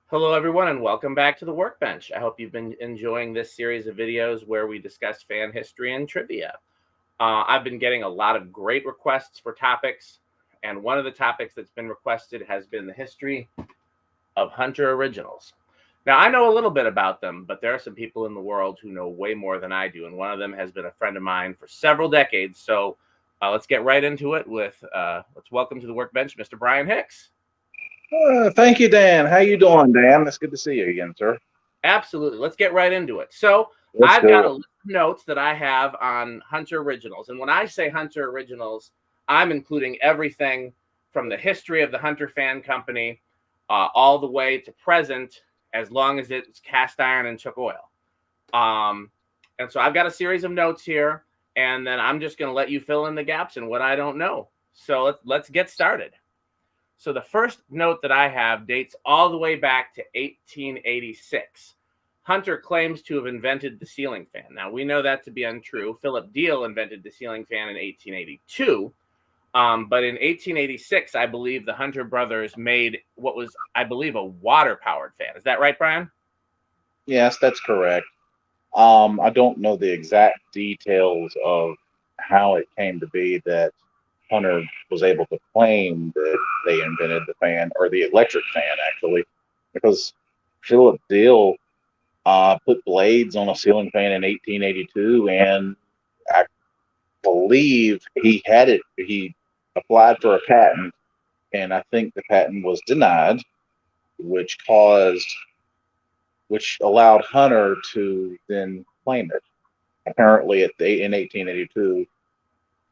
Hello, everyone, and welcome back to the Workbench. I hope you've been enjoying this series of videos where we discuss fan history and trivia. I've been getting a lot of great requests for topics, and one of the topics that's been requested has been the history of Hunter originals. Now, I know a little bit about them, but there are some people in the world who know way more than I do, and one of them has been a friend of mine for several decades. So let's get right into it with, let's welcome to the Workbench, Mr. Brian Hicks. Thank you, Dan. How you doing, Dan? It's good to see you again, sir. Absolutely. Let's get right into it. So Let's I've got do a list of notes that I have on Hunter Originals. And when I say Hunter Originals, I'm including everything from the history of the Hunter Fan Company all the way to present, as long as it's cast iron and took oil. And so I've got a series of notes here, and then I'm just going to let you fill in the gaps in what I don't know. So let's get started. So the first note that I have dates all the way back to 1886. Hunter claims to have invented the ceiling fan. Now, we know that to be untrue. Philip Deal invented the ceiling fan in 1882. But in 1886, I believe the Hunter brothers made what was, I believe, a water-powered fan. Is that right, Brian? Yes, that's correct. I don't know the exact details of how it came to be that Hunter was able to claim that they invented the fan or the electric fan, actually, because Philip Deal put blades on a ceiling fan in 1882, and I believe he had it. He applied for a patent, and I think the patent was denied, which allowed Hunter to then claim it. Apparently, in 1882,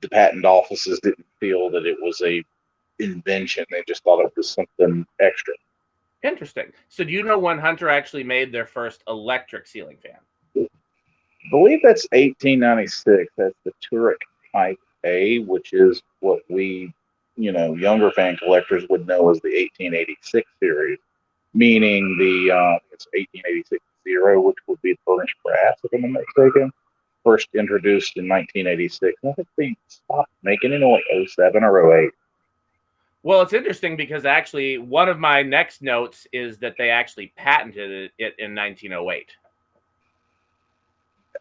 the patent offices didn't feel that it was a invention. They just thought it was something extra. Interesting. So do you know when Hunter actually made their first electric ceiling fan? I believe that's 1896. That's the Turek Type A, which is what we, younger fan collectors would know as the 1886 series, meaning it's 1886 zero, which would be burnished brass, if I'm not mistaken. First introduced in 1986. I think they stopped making it in like 07 or 08. Well, it's interesting because actually one of my next notes is that they actually patented it in 1908.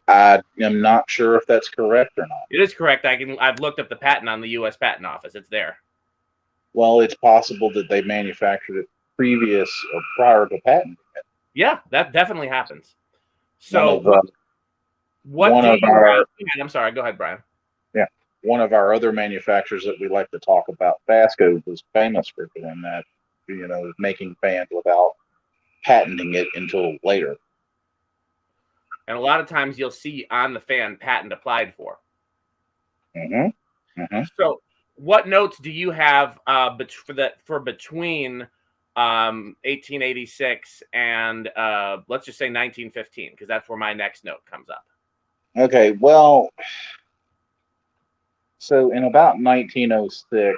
I am not sure if that's correct or not. It is correct. I've looked up the patent on the U.S. Patent Office. It's there. Well, it's possible that they manufactured it prior to patenting it. Yeah, that definitely happens. So I'm sorry. Go ahead, Brian. Yeah, one of our other manufacturers that we like to talk about, Fasco, was famous for doing that. Making fans without patenting it until later. And a lot of times you'll see on the fan patent applied for. Mm-hmm. Mm-hmm. So what notes do you have for between 1886 and let's just say 1915, because that's where my next note comes up. Okay, well, so in about 1906,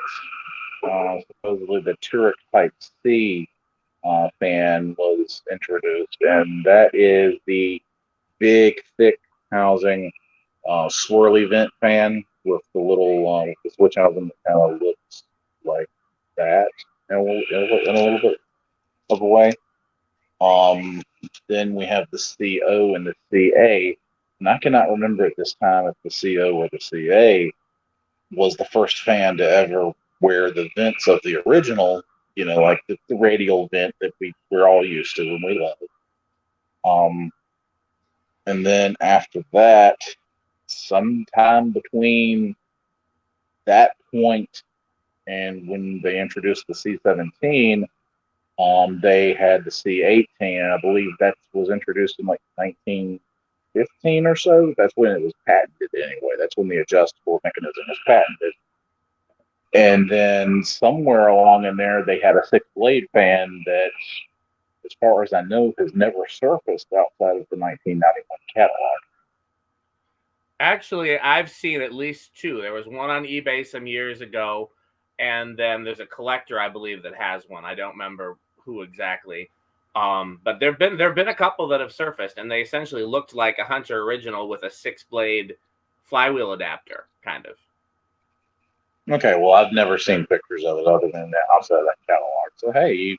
supposedly the Turek Type C fan was introduced, and that is the big, thick housing swirly vent fan with the little with the switch housing that kind of looks like that in a little bit of a way. Then we have the CO and the CA, and I cannot remember at this time if the CO or the CA was the first fan to ever wear the vents of the original, like the radial vent that we're all used to and we love. And then after that, sometime between that point and when they introduced the C17, they had the C18, and I believe that was introduced in like 1915 or so. That's when it was patented anyway. That's when the adjustable mechanism was patented. And then somewhere along in there, they had a 6-blade fan that, as far as I know, has never surfaced outside of the 1991 catalog. Actually, I've seen at least 2. There was one on eBay some years ago, and then there's a collector, I believe, that has one. I don't remember who exactly. But there've been a couple that have surfaced, and they essentially looked like a Hunter original with a 6-blade flywheel adapter, kind of. Okay, well, I've never seen pictures of it other than that outside of that catalog. So hey,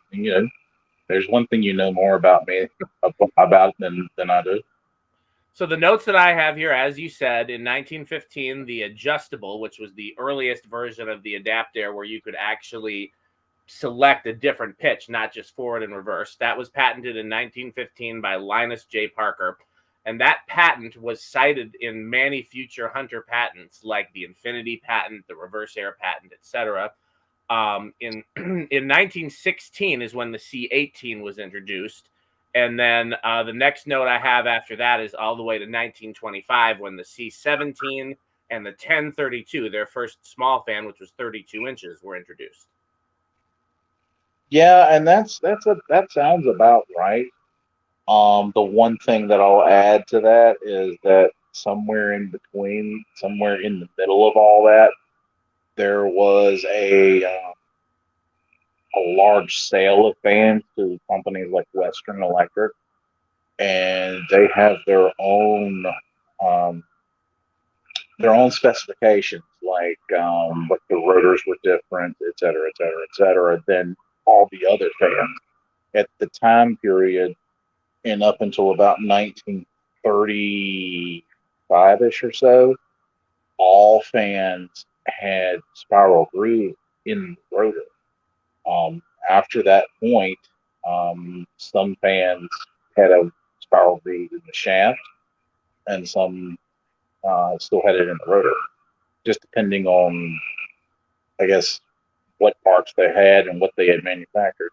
There's one thing you know more about me about than I do. So the notes that I have here, as you said, in 1915, the adjustable, which was the earliest version of the Adaptair, where you could actually select a different pitch, not just forward and reverse. That was patented in 1915 by Linus J. Parker. And that patent was cited in many future Hunter patents, like the Infinity patent, the reverse air patent, etc. In 1916 is when the C18 was introduced. And then the next note I have after that is all the way to 1925 when the C17 and the 1032, their first small fan, which was 32 inches, were introduced. Yeah, and that sounds about right. The one thing that I'll add to that is that somewhere in between, somewhere in the middle of all that, there was a large sale of fans to companies like Western Electric, and they have um, their own specifications, like the rotors were different, et cetera, et cetera, et cetera, than all the other fans at the time period, and up until about 1935-ish or so, all fans had spiral grooves in the rotor. After that point, some fans had a spiral groove in the shaft, and some still had it in the rotor, just depending on, I guess, what parts they had and what they had manufactured.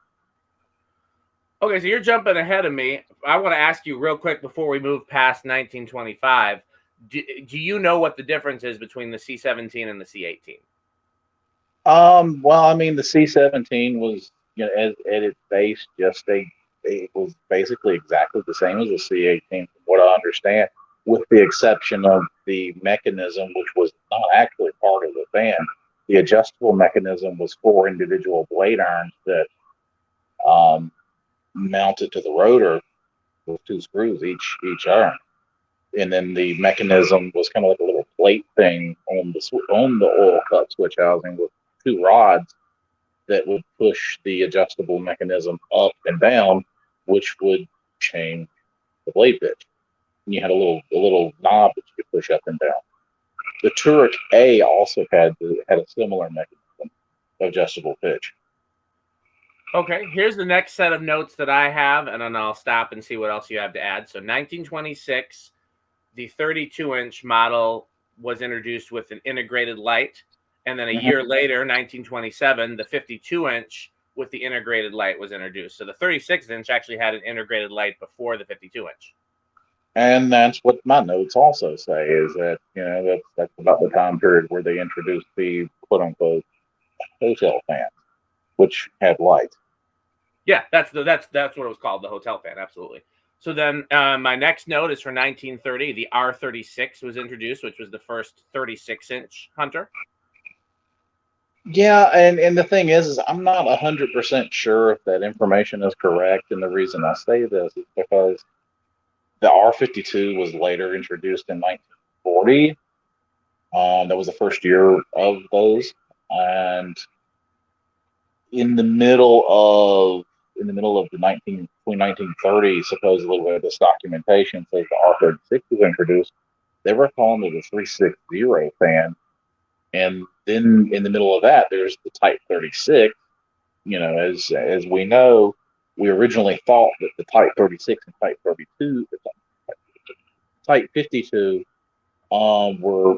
Okay, so you're jumping ahead of me. I want to ask you real quick before we move past 1925. Do you know what the difference is between the C17 and the C18? Well, I mean, the C17 was, at its base, it was basically exactly the same as the C18, from what I understand, with the exception of the mechanism, which was not actually part of the fan. The adjustable mechanism was four individual blade irons that um, mounted to the rotor with two screws each iron, and then the mechanism was kind of like a little plate thing on the oil cup switch housing with two rods that would push the adjustable mechanism up and down, which would change the blade pitch. And you had a little knob that you could push up and down. The Turek A also had a similar mechanism, adjustable pitch. Okay, here's the next set of notes that I have, and then I'll stop and see what else you have to add. So 1926, the 32-inch model was introduced with an integrated light. And then a year later, 1927, the 52-inch with the integrated light was introduced. So the 36-inch actually had an integrated light before the 52-inch. And that's what my notes also say, is that, that's about the time period where they introduced the quote unquote hotel fan, which had light. Yeah, that's what it was called, the hotel fan. Absolutely. So then my next note is for 1930. The R36 was introduced, which was the first 36-inch Hunter. Yeah, and the thing is I'm not 100% sure if that information is correct, and the reason I say this is because the R52 was later introduced in 1940. That was the first year of those, and in the middle of the 1930, supposedly, where this documentation says the R36 was introduced, they were calling it a 360 fan. And then in the middle of that, there's the Type 36. As we know, we originally thought that the Type 36 and Type 32, Type 52, were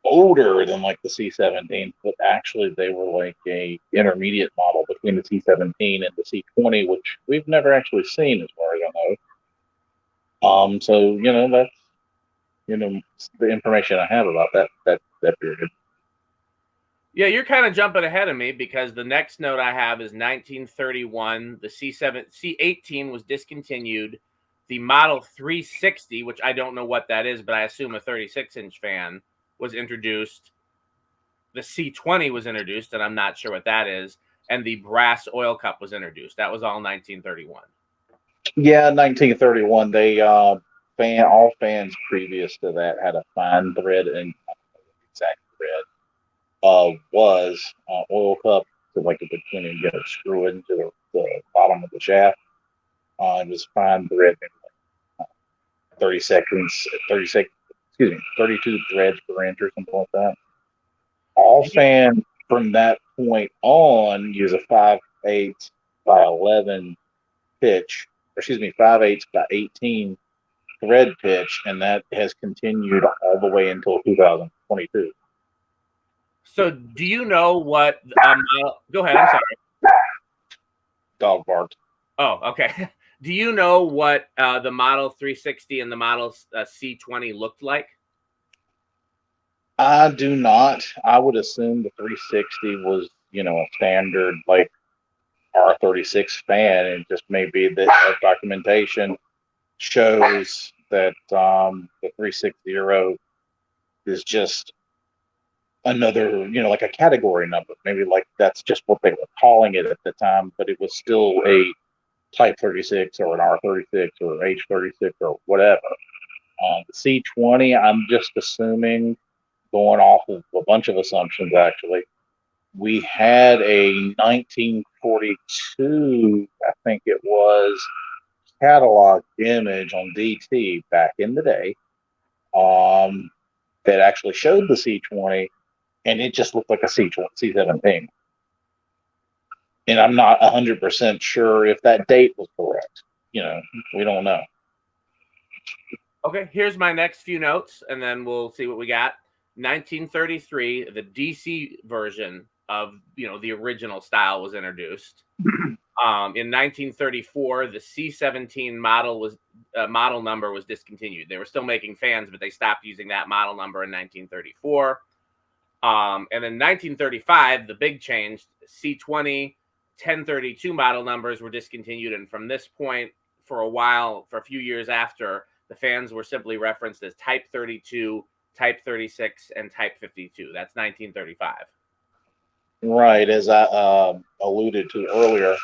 older than like the C17, but actually they were like a intermediate model between the C17 and the C20, which we've never actually seen as far as I know. So that's the information I have about that period. Yeah, you're kind of jumping ahead of me because the next note I have is 1931. The C18 was discontinued. The Model 360, which I don't know what that is, but I assume a 36-inch fan, was introduced. The C20 was introduced, and I'm not sure what that is. And the brass oil cup was introduced. That was all 1931. Yeah, 1931. All fans previous to that had a fine thread and exact thread. Was oil cup, so like when you screw it into the bottom of the shaft. It was fine thread, 30 seconds, 32 threads per inch or something like that. All fan from that point on use a 5/8 by 11 pitch, 5/8 by 18 thread pitch, and that has continued all the way until 2022. So, do you know what? Go ahead. I'm sorry. Dog barked. Oh, okay. Do you know what the Model 360 and the Model C20 looked like? I do not. I would assume the 360 was, a standard like R36 fan, and just maybe that our documentation shows that the 360 is just another, like a category number. Maybe like that's just what they were calling it at the time, but it was still a Type 36 or an R36 or H36 or whatever. The C20, I'm just assuming, going off of a bunch of assumptions actually, we had a 1942, I think it was, catalog image on DT back in the day, that actually showed the C20, and it just looked like a C17. And I'm not 100% sure if that date was correct. We don't know. Okay, here's my next few notes, and then we'll see what we got. 1933, the DC version of the original style was introduced. In 1934, the C17 model number was discontinued. They were still making fans, but they stopped using that model number in 1934. And in 1935, the big change: C20, 1032 model numbers were discontinued, and from this point, for a few years after, the fans were simply referenced as Type 32, Type 36, and Type 52. That's 1935. Right, as I alluded to earlier,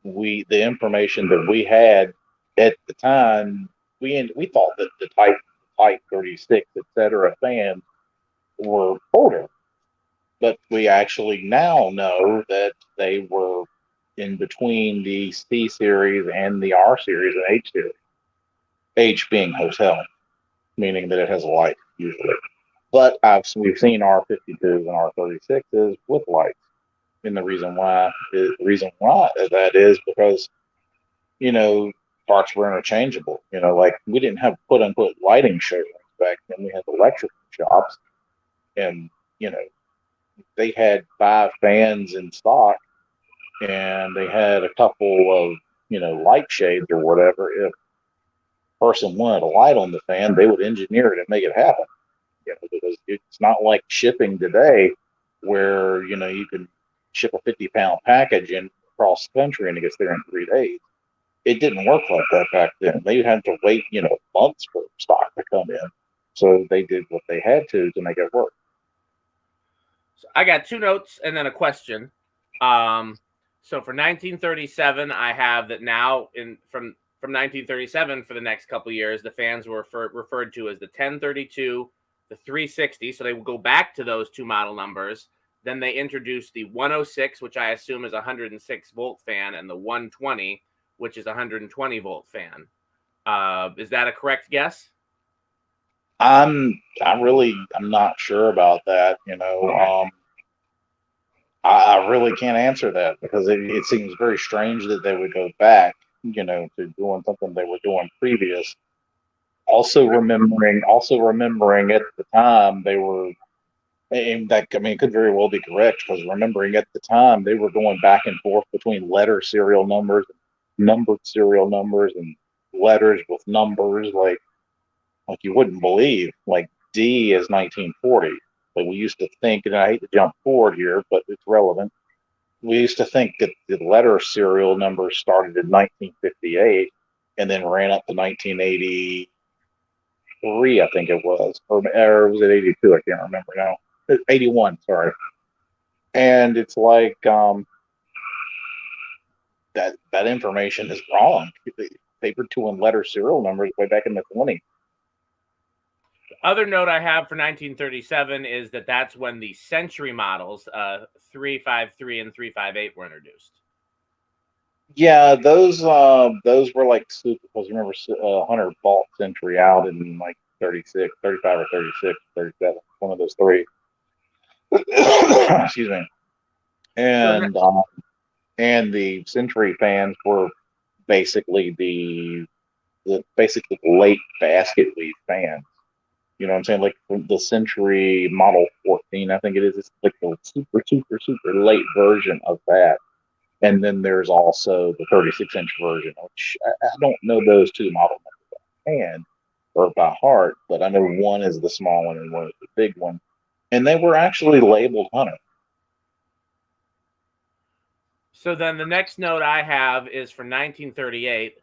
the information that we had at the time, we thought that the Type 36, etc. fans were older, but we actually now know that they were in between the C series and the R series and H series. H being hotel, meaning that it has a light usually. But we've seen R52s and R36s with lights. And the reason why that is because, parts were interchangeable. Like we didn't have quote unquote lighting showrooms back then. We had electrical shops, and they had 5 fans in stock, and they had a couple of light shades or whatever. If a person wanted a light on the fan, they would engineer it and make it happen. Because it's not like shipping today, where you can ship a 50-pound package in across the country and it gets there in 3 days. It didn't work like that back then. They had to wait months for stock to come in. So they did what they had to make it work. So I got 2 notes and then a question. So for 1937, I have that now from 1937 for the next couple of years, the fans were referred to as the 1032, the 360. So they will go back to those 2 model numbers. Then they introduced the 106, which I assume is a 106 volt fan, and the 120, which is a 120 volt fan. Is that a correct guess? I'm not sure about that. I really can't answer that because it seems very strange that they would go back, to doing something they were doing previous. Also remembering at the time they were, and that, it could very well be correct, because remembering at the time they were going back and forth between letter serial numbers, numbered serial numbers, and letters with numbers like you wouldn't believe. Like D is 1940. Like we used to think, and I hate to jump forward here, but it's relevant. We used to think that the letter serial numbers started in 1958 and then ran up to 1983, I think it was, or was it 82? I can't remember now. 81, sorry. And it's like that information is wrong. They were doing letter serial numbers way back in the 20s. Other note I have for 1937 is that's when the Century models, 353 and 358, were introduced. Yeah, those were like super, because remember Hunter bought Century out in like 36, 35 or 36, 37, one of those three. Excuse me. So that, And and the Century fans were basically the basically late basket weave fans. You know what I'm saying? Like the Century Model 14, I think it is. It's like the super, super, super late version of that. And then there's also the 36-inch version, which I don't know those two model numbers offhand or by heart, but I know one is the small one and one is the big one. And they were actually labeled Hunter. so then the next note I have is for 1938,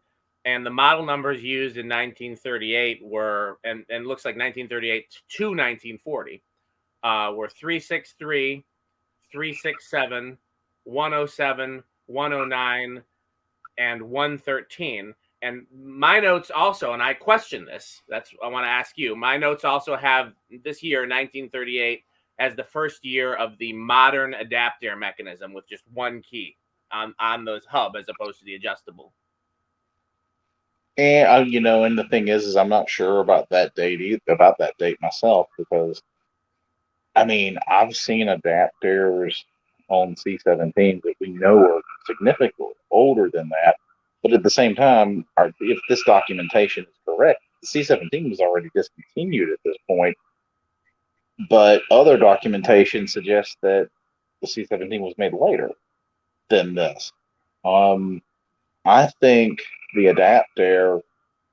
and the model numbers used in 1938 were, and looks like 1938 to 1940, were 363, 367, 107, 109, and 113. And my notes also, and I question this, that's I want to ask you. My notes also have this year, 1938, as the first year of the modern adapter mechanism with just one key on the hub as opposed to the adjustable. And and the thing is I'm not sure about that date about that date myself, because I mean, I've seen adapters on C17s that we know are significantly older than that. But at the same time, if this documentation is correct, the C17 was already discontinued at this point. But other documentation suggests that the C17 was made later than this. Um, I think the adapter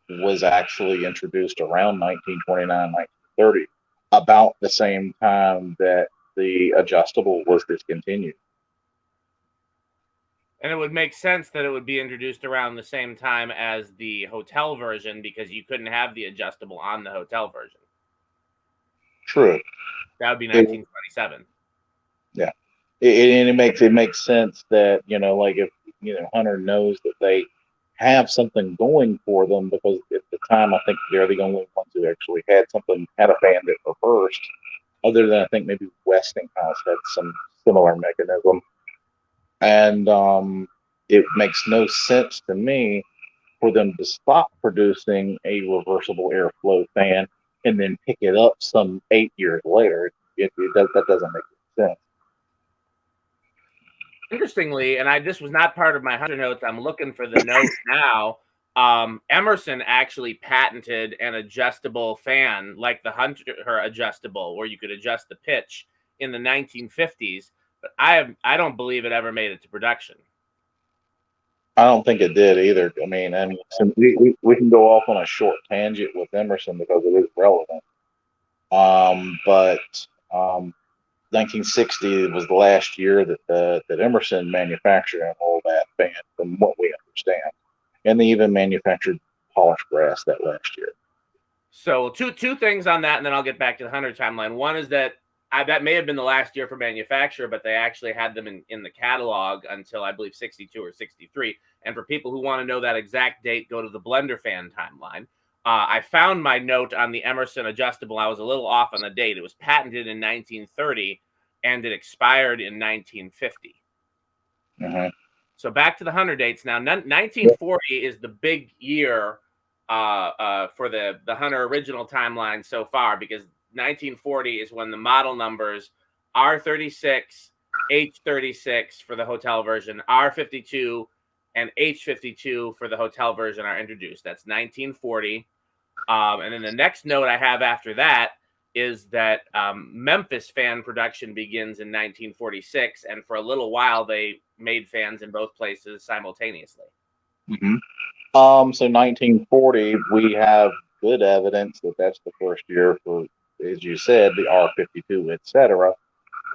was actually introduced around 1929, 1930, about the same time that the adjustable was discontinued. And it would make sense that it would be introduced around the same time as the hotel version because you couldn't have the adjustable on the hotel version. True. That would be It, 1927. yeah. And it makes sense that, like if, Hunter knows that they have something going for them, because at the time I think they're the only ones who actually had a fan that reversed, other than I think maybe Westinghouse had some similar mechanism. And it makes no sense to me for them to stop producing a reversible airflow fan and then pick it up some 8 years later. That doesn't make sense. Interestingly, and this was not part of my Hunter notes. I'm looking for the note now. Emerson actually patented an adjustable fan like the Hunter adjustable, where you could adjust the pitch in the 1950s. But I don't believe it ever made it to production. I don't think it did either. I mean, and so we can go off on a short tangent with Emerson because it is relevant. But 1960 was the last year that Emerson manufactured an all that fan, from what we understand, and they even manufactured polished brass that last year. So two things on that, and then I'll get back to the Hunter timeline. One is that that may have been the last year for manufacture, but they actually had them in the catalog until I believe 62 or 63. And for people who want to know that exact date, go to the Blender fan timeline. I found my note on the Emerson adjustable. I was a little off on the date. It was patented in 1930 and it expired in 1950. Mm-hmm. So back to the Hunter dates. Now, 1940 is the big year for the Hunter original timeline so far, because 1940 is when the model numbers R36, H36 for the hotel version, R52, and H52 for the hotel version are introduced. That's 1940. And then the next note I have after that is that Memphis fan production begins in 1946, and for a little while they made fans in both places simultaneously. Mm-hmm. So 1940, we have good evidence that that's the first year for, as you said, the R52, etc.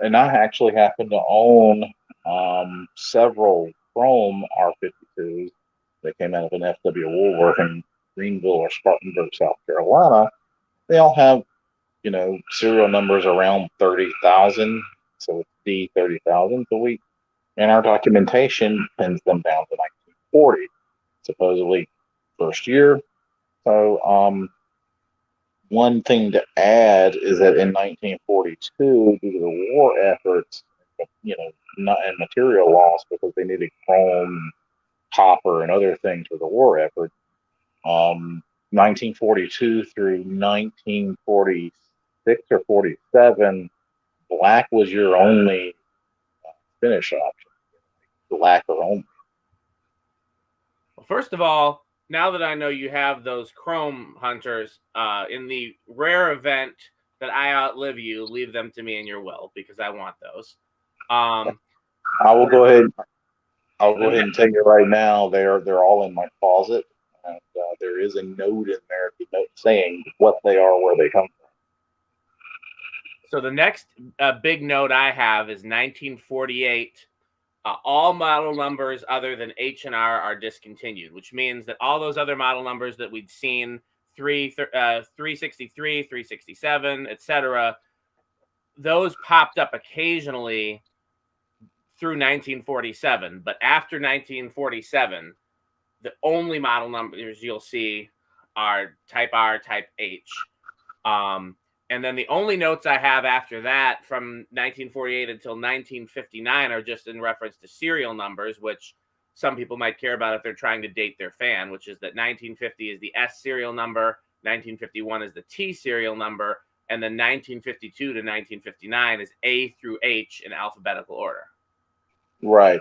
And I actually happen to own several chrome R52s that came out of an FW Woolworth in Greenville or Spartanburg, South Carolina. They all have, serial numbers around 30,000. So it's D30,000 a week. And our documentation pins them down to 1940, supposedly first year. So one thing to add is that in 1942, due to the war efforts, not and material loss because they needed chrome, copper and other things for the war effort. 1942 through 1946 or 47, black was your only finish option. Black or only. Well, first of all, now that I know you have those chrome hunters, in the rare event that I outlive you, leave them to me in your will because I want those. I will go ahead. I'll go ahead and tell you right now, they're all in my closet, and there is a note in there saying what they are, where they come from. So the next big note I have is 1948. All model numbers other than H and R are discontinued, which means that all those other model numbers that we'd seen, 363, 367, etc., those popped up occasionally through 1947. But after 1947, the only model numbers you'll see are Type R, Type H. And then the only notes I have after that from 1948 until 1959 are just in reference to serial numbers, which some people might care about if they're trying to date their fan, which is that 1950 is the S serial number, 1951 is the T serial number, and then 1952 to 1959 is A through H in alphabetical order. Right.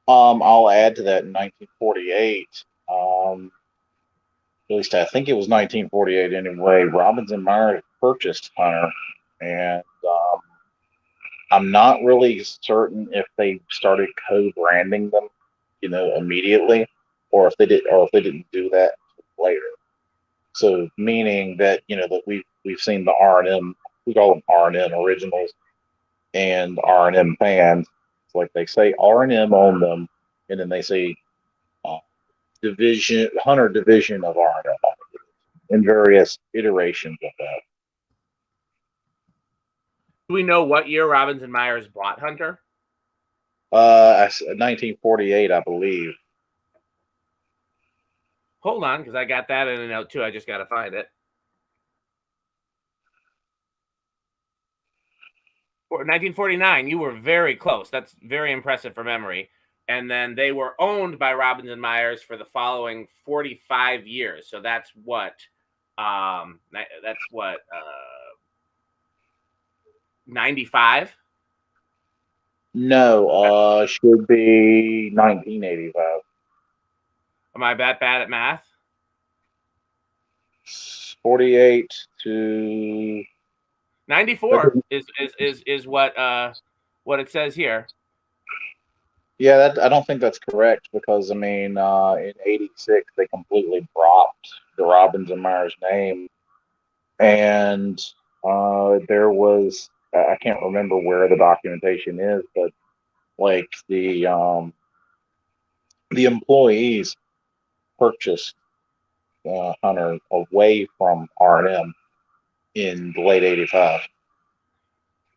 I'll add to that in 1948. At least I think it was 1948 anyway. Robbins and Myers purchased Hunter, and I'm not really certain if they started co-branding them, immediately, or if they didn't do that later. So meaning that that we've seen the R&M, we call them R&M originals and R&M fans. It's like they say R&M on them, and then they say division Hunter division of R&M in various iterations of that. Do we know what year Robbins and Myers bought Hunter? 1948, I believe. Hold on, because I got that in a note too. I just got to find it. For 1949, you were very close. That's very impressive for memory. And then they were owned by Robbins and Myers for the following 45 years. So that's what 95? No, should be 1985. Am I bad at math? 48 to 94 is what it says here. Yeah, I don't think that's correct because in '86 they completely dropped the Robbins and Myers name, and there was I can't remember where the documentation is, but like the employees purchased Hunter away from R&M in the late '85.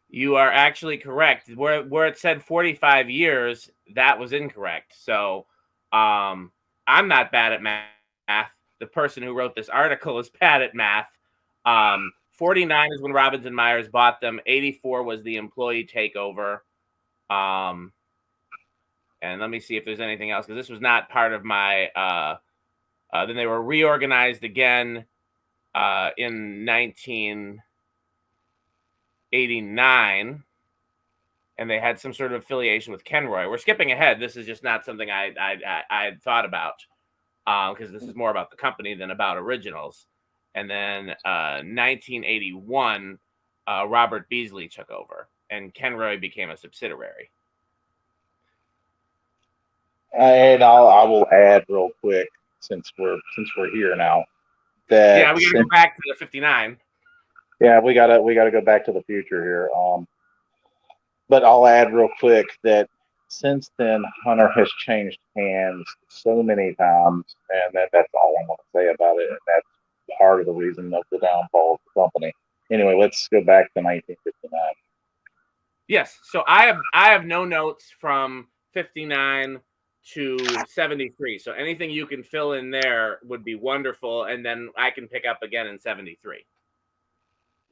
You are actually correct. Where it said 45 years, that was incorrect. So I'm not bad at math. The person who wrote this article is bad at math. 49 is when Robbins and Myers bought them. 84 was the employee takeover. And let me see if there's anything else, because this was not part of my then they were reorganized again in 1989, and they had some sort of affiliation with Kenroy. We're skipping ahead. This is just not something I had thought about, because this is more about the company than about originals. And then 1981, Robert Beasley took over, and Kenroy became a subsidiary. And I will add real quick, since we're here now, that yeah, we gotta go back to the 59. Yeah, we gotta go back to the future here. But I'll add real quick that since then, Hunter has changed hands so many times, and that's all I want to say about it. And that's part of the reason of the downfall of the company. Anyway, let's go back to 1959. Yes, so I have no notes from 59 to 73. So anything you can fill in there would be wonderful, and then I can pick up again in 73.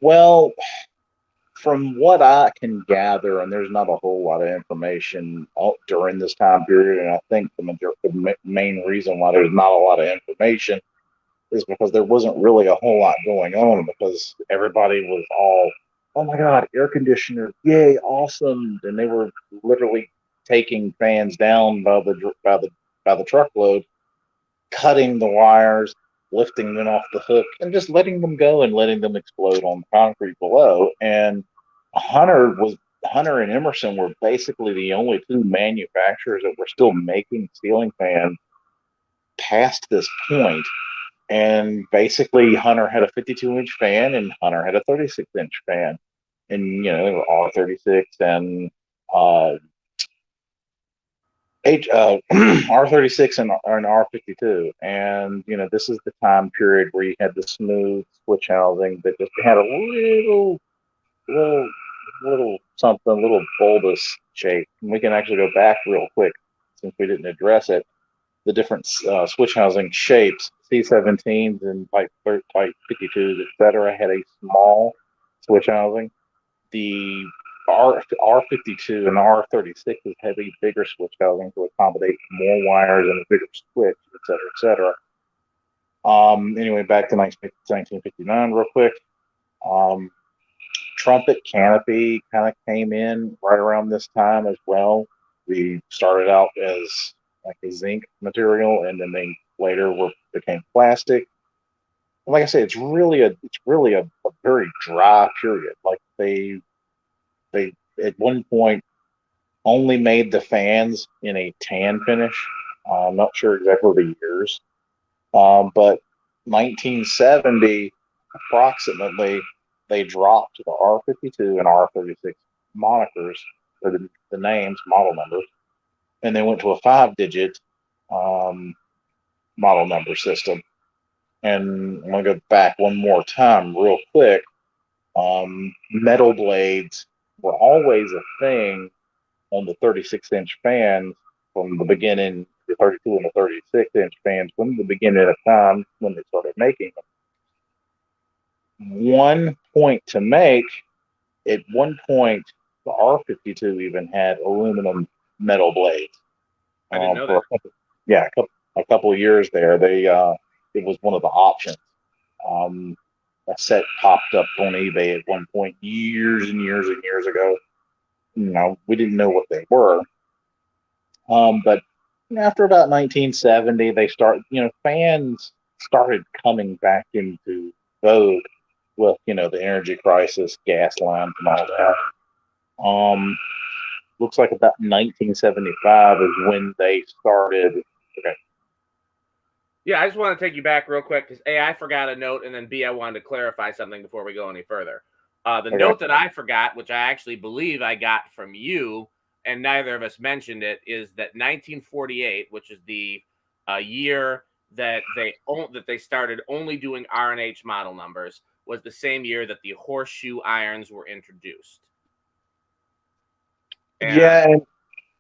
Well, from what I can gather, and there's not a whole lot of information during this time period, and I think the main reason why there's not a lot of information is because there wasn't really a whole lot going on, because everybody was all, oh my God, air conditioner, yay, awesome. And they were literally taking fans down by the truckload, cutting the wires, lifting them off the hook, and just letting them go and letting them explode on the concrete below. And Hunter and Emerson were basically the only two manufacturers that were still making ceiling fans past this point. And basically, Hunter had a 52-inch fan, and Hunter had a 36-inch fan, and they were R36 and R36 and R52. And this is the time period where you had the smooth switch housing that just had a little something, a little bulbous shape. And we can actually go back real quick, since we didn't address it. The different switch housing shapes, C17s and type 52s, etc., had a small switch housing. The R52 and R36s had a bigger switch housing to accommodate more wires and a bigger switch, etc., etc. Anyway, back to 1959 real quick. Trumpet canopy kind of came in right around this time as well. We started out as like a zinc material, and then they later became plastic. And like I said, it's really a very dry period. Like they at one point only made the fans in a tan finish. I'm not sure exactly the years, but 1970 approximately, they dropped the R52 and R36 monikers, or the names, model numbers, and they went to a 5-digit model number system. And I'm going to go back one more time real quick. Metal blades were always a thing on the 36-inch fans from the beginning, the 32 and the 36-inch fans from the beginning of time when they started making them. One point to make, at one point, the R52 even had aluminum metal blades. I didn't know that. A couple of years there, it was one of the options. A set popped up on eBay at one point, years and years and years ago. We didn't know what they were. But after about 1970, fans started coming back into vogue with, the energy crisis, gas lines, and all that. Looks like about 1975 is when they started. Okay. Yeah, I just want to take you back real quick because A, I forgot a note, and then B, I wanted to clarify something before we go any further. Note that I forgot, which I actually believe I got from you, and neither of us mentioned it, is that 1948, which is the year that they started only doing R&H model numbers, was the same year that the horseshoe irons were introduced. And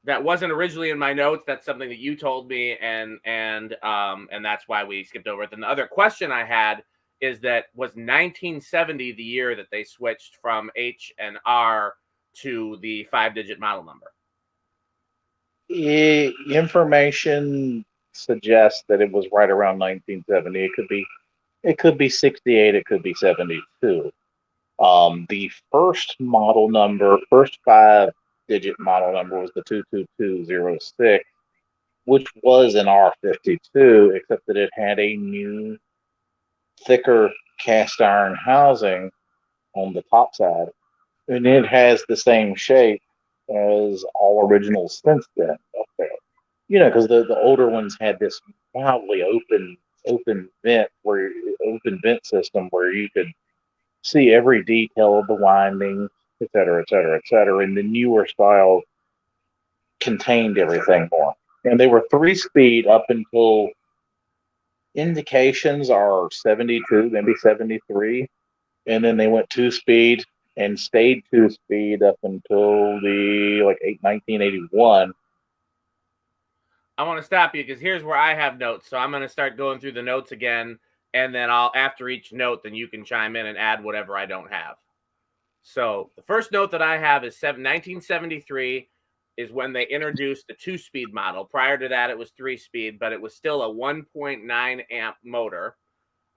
that wasn't originally in my notes. That's something that you told me, and that's why we skipped over it. Then the other question I had is that was 1970 the year that they switched from H and R to the 5-digit model number? Information suggests that it was right around 1970. It could be 68. It could be 72. The first 5-digit model number was the 22206, which was an R52, except that it had a new, thicker cast iron housing on the top side, and it has the same shape as all originals since then up there. Because the older ones had this wildly open vent system where you could see every detail of the winding, et cetera, et cetera, et cetera. And the newer style contained everything more. And they were 3-speed up until indications are 72, maybe 73. And then they went 2-speed and stayed 2-speed up until 1981. I want to stop you because here's where I have notes. So I'm going to start going through the notes again. And then after each note, then you can chime in and add whatever I don't have. So the first note that I have is 1973 is when they introduced the 2-speed model. Prior to that, it was 3-speed, but it was still a 1.9 amp motor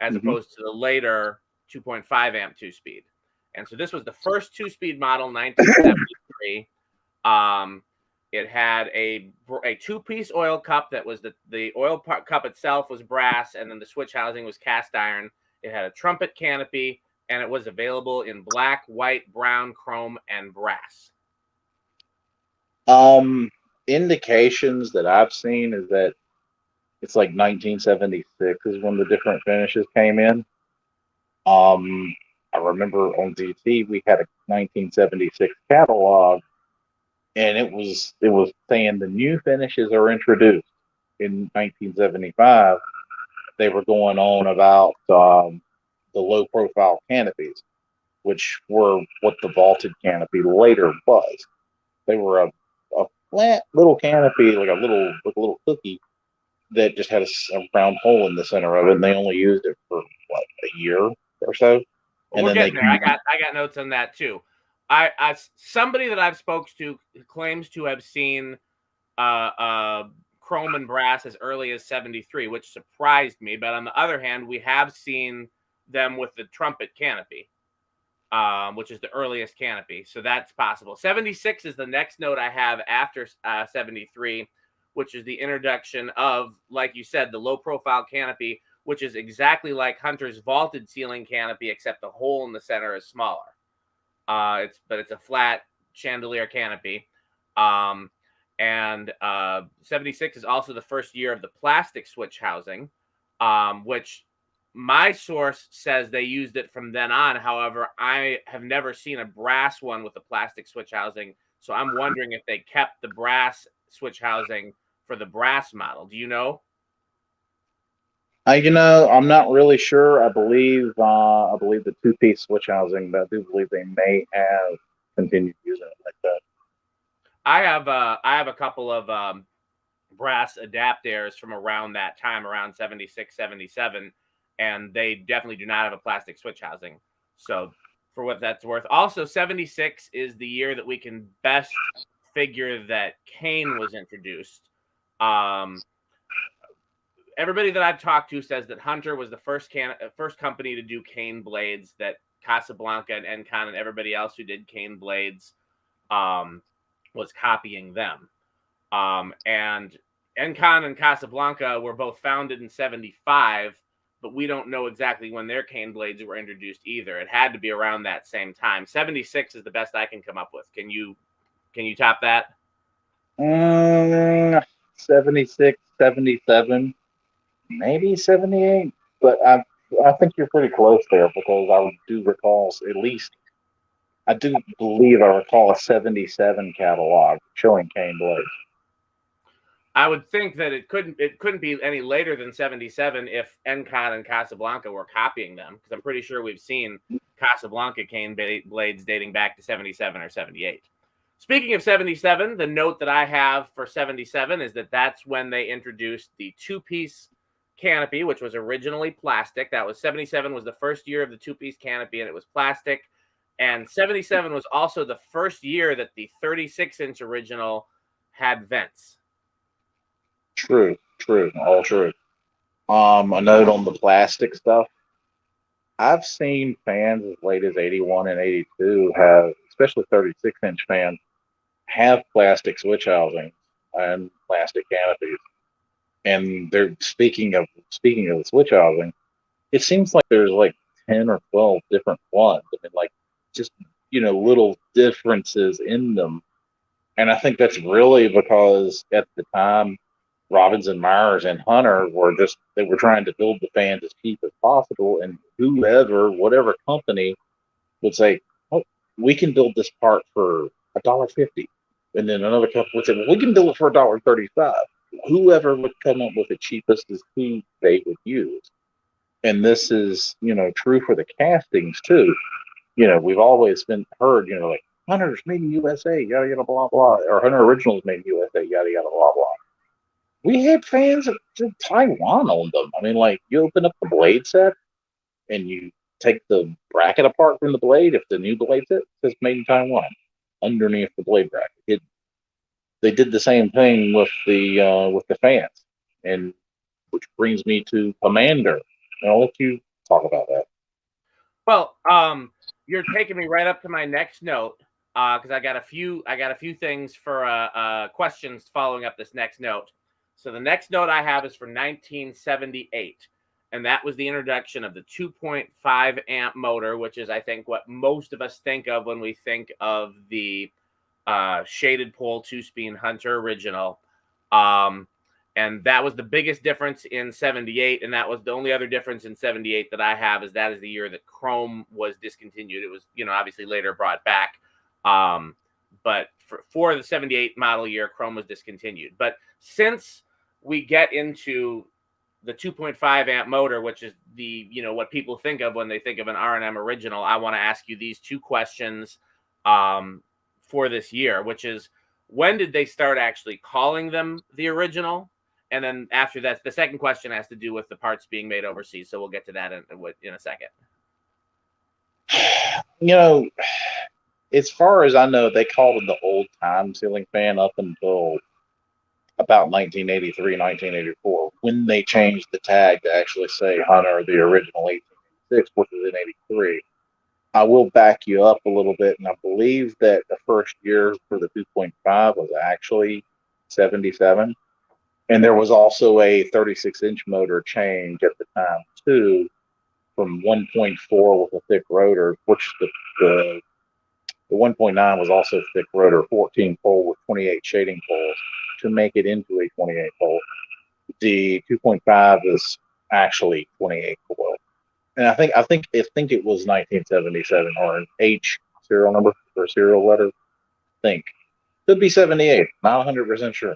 as opposed to the later 2.5 amp 2-speed. And so this was the first 2-speed model, 1973. It had a 2-piece oil cup that was the oil cup itself was brass, and then the switch housing was cast iron. It had a trumpet canopy, and it was available in black, white, brown, chrome, and brass. Indications that I've seen is that it's like 1976 is when the different finishes came in. I remember on DT we had a 1976 catalog, and it was saying the new finishes are introduced in 1975. They were going on about the low profile canopies, which were what the vaulted canopy later was. They were a flat little canopy, like a little cookie that just had a round hole in the center of it, and they only used it for what, a year or so. Well, we're getting there. I got notes on that too. I somebody that I've spoke to claims to have seen chrome and brass as early as 73, which surprised me. But on the other hand, we have seen them with the trumpet canopy, which is the earliest canopy. So that's possible. 76 is the next note I have after 73, which is the introduction of, like you said, the low profile canopy, which is exactly like Hunter's vaulted ceiling canopy, except the hole in the center is smaller. It's a flat chandelier canopy. And 76 is also the first year of the plastic switch housing, which my source says they used it from then on. However, I have never seen a brass one with a plastic switch housing. So I'm wondering if they kept the brass switch housing for the brass model. Do you know? I'm not really sure. I believe the 2-piece switch housing, but I do believe they may have continued using it like that. I have a couple of brass adapters from around that time, around 76, 77, and they definitely do not have a plastic switch housing. So for what that's worth. Also, 76 is the year that we can best figure that cane was introduced. Everybody that I've talked to says that Hunter was the first company to do cane blades, that Casablanca and Encon and everybody else who did cane blades was copying them. And Encon and Casablanca were both founded in 75, but we don't know exactly when their cane blades were introduced either. It had to be around that same time. 76 is the best I can come up with. Can you top that? 76, 77, maybe 78, but I think you're pretty close there, because I do recall I do believe I recall a 77 catalog showing cane blades. I would think that it couldn't be any later than 77 if Encon and Casablanca were copying them, because I'm pretty sure we've seen Casablanca cane blades dating back to 77 or 78. Speaking of 77, the note that I have for 77 is that that's when they introduced the 2-piece canopy, which was originally plastic. That was 77 was the first year of the 2-piece canopy, and it was plastic. And 77 was also the first year that the 36-inch original had vents. True, all true. A note on the plastic stuff. I've seen fans as late as 81 and 82 have, especially 36-inch fans, have plastic switch housing and plastic canopies. And they're speaking of the switch housing, it seems like there's like 10 or 12 different ones. I mean, like, just, little differences in them. And I think that's really because at the time, Robinson, Myers, and Hunter they were trying to build the fans as cheap as possible, and whatever company would say, "Oh, we can build this part for $1.50," and then another company would say, "Well, we can build it for $1.35." Whoever would come up with the cheapest is who they would use, and this is true for the castings too. We've always been heard, like Hunter's made in USA, yada yada blah blah, or Hunter Originals made in USA, yada yada blah blah. We had fans of Taiwan on them. I mean, like, you open up the blade set and you take the bracket apart from the blade. If the new blade's it says made in Taiwan underneath the blade bracket. They did the same thing with the fans, and which brings me to Commander. And I'll let you talk about that. Well, you're taking me right up to my next note because I got a few things for questions following up this next note. So the next note I have is for 1978, and that was the introduction of the 2.5 amp motor, which is, I think, what most of us think of when we think of the shaded pole 2-spin Hunter original. And that was the biggest difference in 78. And that was the only other difference in 78 that I have is that is the year that Chrome was discontinued. It was, obviously later brought back. But for the 78 model year, Chrome was discontinued. But since we get into the 2.5 amp motor, which is the, what people think of when they think of an R&M original, I want to ask you these two questions for this year, which is, when did they start actually calling them the original? And then after that, the second question has to do with the parts being made overseas. So we'll get to that in a second. As far as I know, they called them the old time ceiling fan up until about 1983, 1984, when they changed the tag to actually say Hunter, the original 1886, which was in 83. I will back you up a little bit, and I believe that the first year for the 2.5 was actually 77. And there was also a 36-inch motor change at the time, too, from 1.4 with a thick rotor, which the 1.9 was also thick rotor, 14 pole with 28 shading poles to make it into a 28 pole. The 2.5 is actually 28 pole. And I think it was 1977 or an H serial number or serial letter. I think could be 78. Not 100% sure.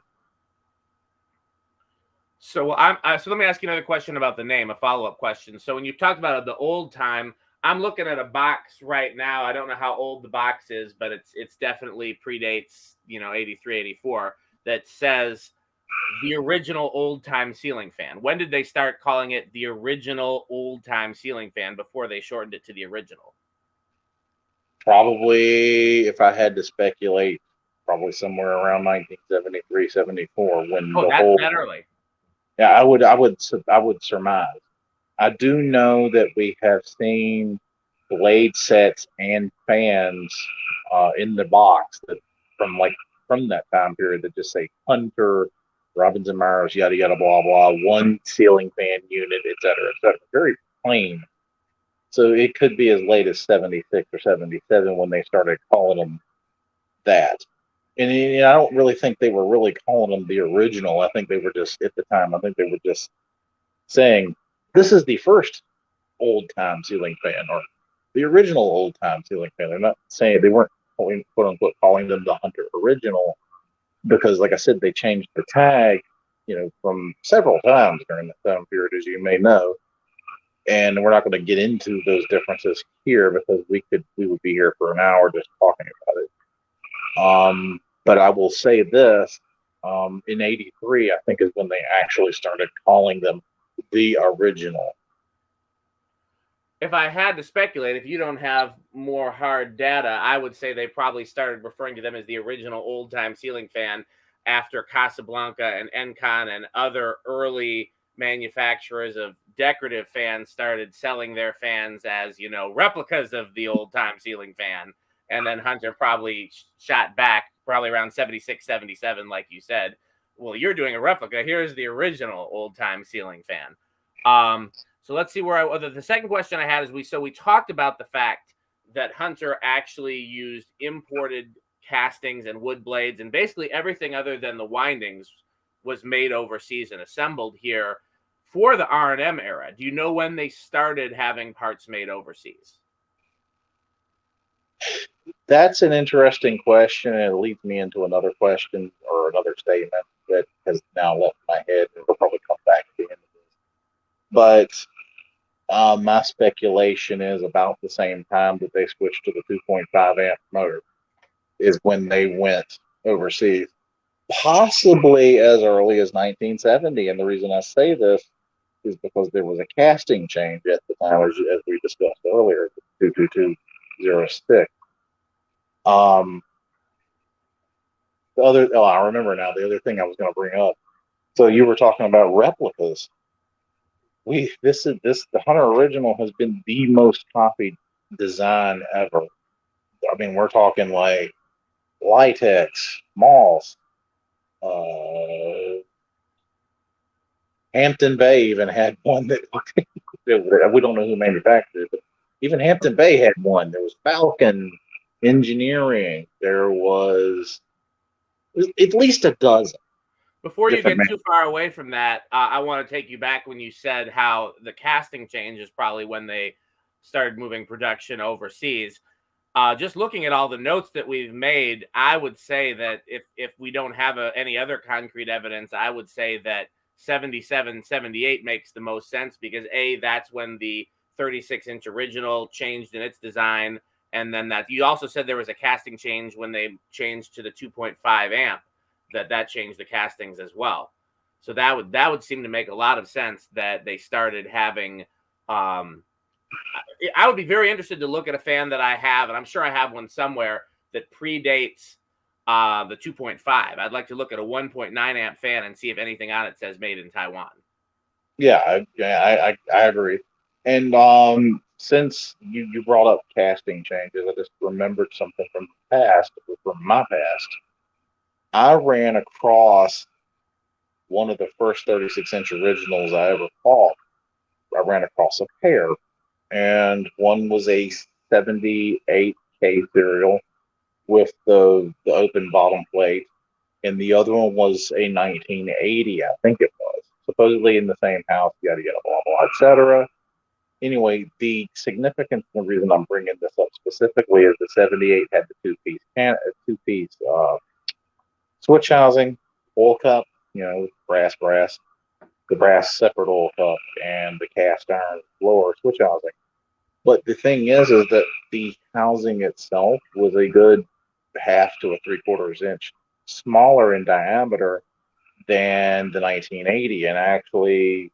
So so let me ask you another question about the name, a follow-up question. So when you talked about the old time, I'm looking at a box right now. I don't know how old the box is, but it's definitely predates 83, 84. That says the original old time ceiling fan. When did they start calling it the original old time ceiling fan before they shortened it to the original? Probably, if I had to speculate, probably somewhere around 1973, 74 when the whole that early. Yeah, I would surmise. I do know that we have seen blade sets and fans in the box that from that time period that just say Hunter, Robbins and Myers, yada yada blah blah, one ceiling fan unit, etc. Very plain. So it could be as late as 76 or 77 when they started calling them that. And I don't really think they were really calling them the original. I think they were just, at the time, I think they were just saying, this is the first old time ceiling fan or the original old time ceiling fan. They're not saying, they weren't quote unquote calling them the Hunter original because, like I said, they changed the tag, from several times during that time period, as you may know. And we're not going to get into those differences here because we would be here for an hour just talking about it. But I will say this, in 83, I think is when they actually started calling them the original. If I had to speculate, if you don't have more hard data, I would say they probably started referring to them as the original old-time ceiling fan after Casablanca and Encon and other early manufacturers of decorative fans started selling their fans as, replicas of the old-time ceiling fan. And then Hunter probably shot back probably around 76, 77, like you said. Well, you're doing a replica. Here's the original old-time ceiling fan. So let's see where the second question I had is we talked about the fact that Hunter actually used imported castings and wood blades, and basically everything other than the windings was made overseas and assembled here for the R&M era. Do you know when they started having parts made overseas? That's an interesting question, and it leads me into another question or another statement that has now left my head and will probably come back at the end of this. But my speculation is about the same time that they switched to the 2.5 amp motor is when they went overseas, possibly as early as 1970. And the reason I say this is because there was a casting change at the time, as we discussed earlier, 22206. I remember now. The other thing I was going to bring up. So you were talking about replicas. The Hunter original has been the most copied design ever. I mean, we're talking like Litex, Moss, Hampton Bay even had one that we don't know who manufactured it, but even Hampton Bay had one. There was Falcon Engineering. There was at least a dozen. Before you get too far away from that, I want to take you back when you said how the casting change is probably when they started moving production overseas. Just looking at all the notes that we've made, I would say that if we don't have any other concrete evidence, I would say that 77, 78 makes the most sense because that's when the 36-inch original changed in its design. And then that you also said there was a casting change when they changed to the 2.5 amp, that changed the castings as well. So that would seem to make a lot of sense that they started having. I would be very interested to look at a fan that I have, and I'm sure I have one somewhere that predates the 2.5. I'd like to look at a 1.9 amp fan and see if anything on it says made in Taiwan. Yeah, I agree. And since you brought up casting changes, I just remembered something from the past, from my past. I ran across one of the first 36-inch originals I ever bought. I ran across a pair, and one was a 78K serial with the open bottom plate, and the other one was a 1980, I think it was. Supposedly in the same house, yada yada, blah blah, etc. Anyway, the significance and the reason I'm bringing this up specifically is the 78 had the two-piece switch housing, oil cup, brass, the brass separate oil cup, and the cast iron lower switch housing. But the thing is that the housing itself was a good half to a 3/4 inch smaller in diameter than the 1980. And actually,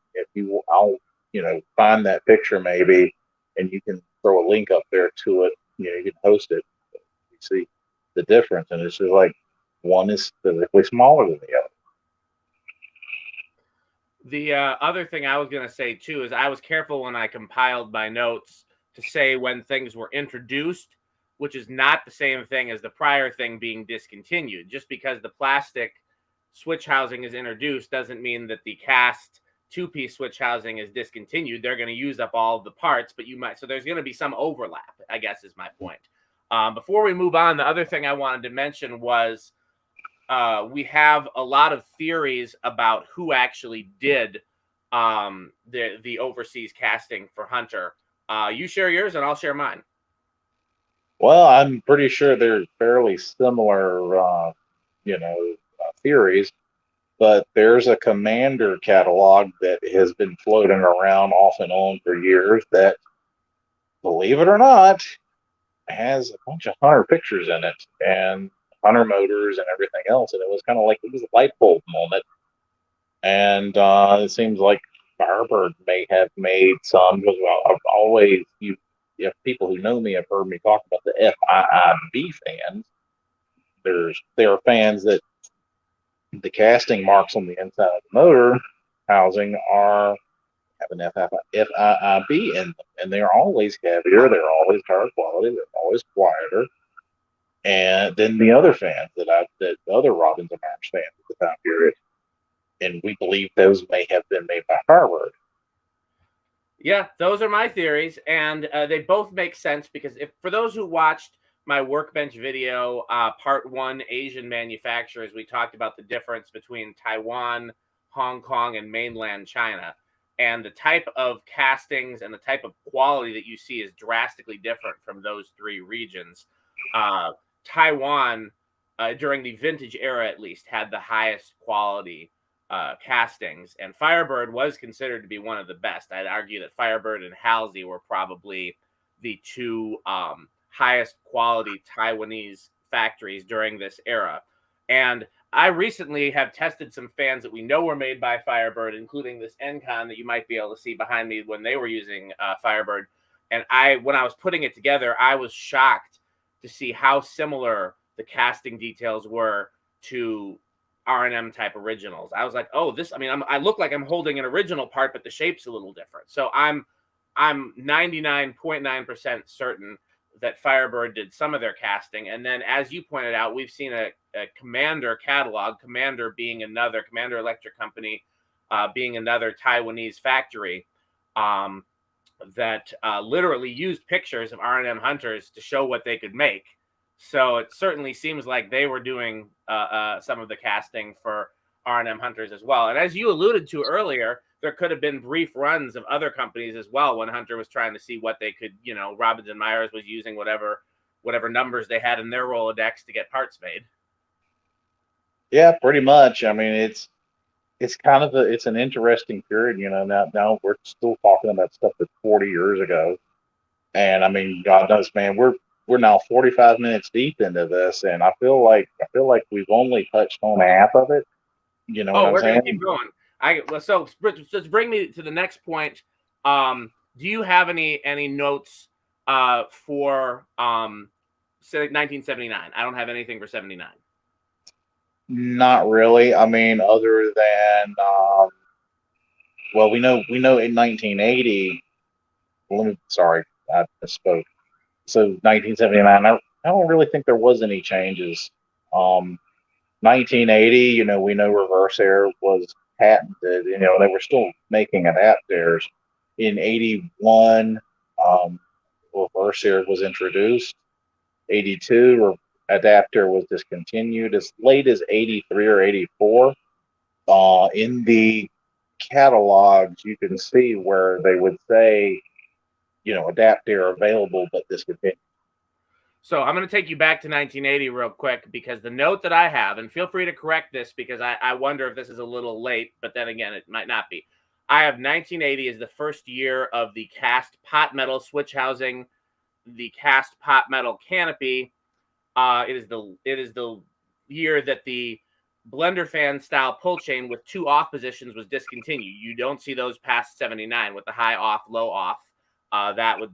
I'll find that picture maybe, and you can throw a link up there to it. You can host it. You see the difference, and it's just like one is physically smaller than the other. The other thing I was going to say too is I was careful when I compiled my notes to say when things were introduced, which is not the same thing as the prior thing being discontinued. Just because the plastic switch housing is introduced doesn't mean that the cast two-piece switch housing is discontinued. They're going to use up all of the parts, but so there's going to be some overlap, I guess is my point. Before we move on, the other thing I wanted to mention was we have a lot of theories about who actually did the overseas casting for Hunter. You share yours and I'll share mine. Well, I'm pretty sure they're fairly similar, theories, but there's a Commander catalog that has been floating around off and on for years that, believe it or not, has a bunch of Hunter pictures in it and Hunter motors and everything else. And it was kind of like it was a light bulb moment. And it seems like Firebird may have made some, because I've always, if people who know me have heard me talk about the FIIB fans, there are fans that the casting marks on the inside of the motor housing have an FIIB in them, and they're always heavier, they're always higher quality, they're always quieter. And then the other fans that other Robbins and Marks fans at the time period, and we believe those may have been made by Firebird. Yeah, those are my theories, and they both make sense because for those who watched my Workbench video, part 1, Asian manufacturers, we talked about the difference between Taiwan, Hong Kong, and mainland China. And the type of castings and the type of quality that you see is drastically different from those three regions. Taiwan, during the vintage era at least, had the highest quality castings, and Firebird was considered to be one of the best. I'd argue that Firebird and Halsey were probably the two highest quality Taiwanese factories during this era. And I recently have tested some fans that we know were made by Firebird, including this Encon that you might be able to see behind me when they were using Firebird. And when I was putting it together, I was shocked to see how similar the casting details were to R&M type originals. I was like, oh, this, I mean, I look like I'm holding an original part, but the shape's a little different. So I'm 99.9% certain that Firebird did some of their casting. And then, as you pointed out, we've seen a Commander catalog, Commander Electric Company, being another Taiwanese factory that literally used pictures of R&M hunters to show what they could make. So it certainly seems like they were doing some of the casting for R&M hunters as well. And as you alluded to earlier, there could have been brief runs of other companies as well when Hunter was trying to see what they could, Robinson Myers was using whatever numbers they had in their Rolodex to get parts made. Yeah, pretty much. I mean, it's kind of it's an interesting period, now we're still talking about stuff that's 40 years ago. And I mean, God knows, man, we're now 45 minutes deep into this, and I feel like we've only touched on half of it. You know what I'm we're saying? Gonna keep going. So just bring me to the next point. Do you have any notes for 1979? I don't have anything for 79. Not really. I mean, other than well, we know in 1980. Sorry, I misspoke. So 1979. I don't really think there was any changes. 1980, we know reverse air was patented. They were still making adapters. In 81, reverse air was introduced. 82, adapter was discontinued. As late as 83 or 84, in the catalogs, you can see where they would say, adapter available but discontinued. So I'm going to take you back to 1980 real quick, because the note that I have, and feel free to correct this because I wonder if this is a little late, but then again, it might not be. I have 1980 as the first year of the cast pot metal switch housing, the cast pot metal canopy. It is the year that the blender fan style pull chain with 2 off positions was discontinued. You don't see those past 79 with the high off, low off. That was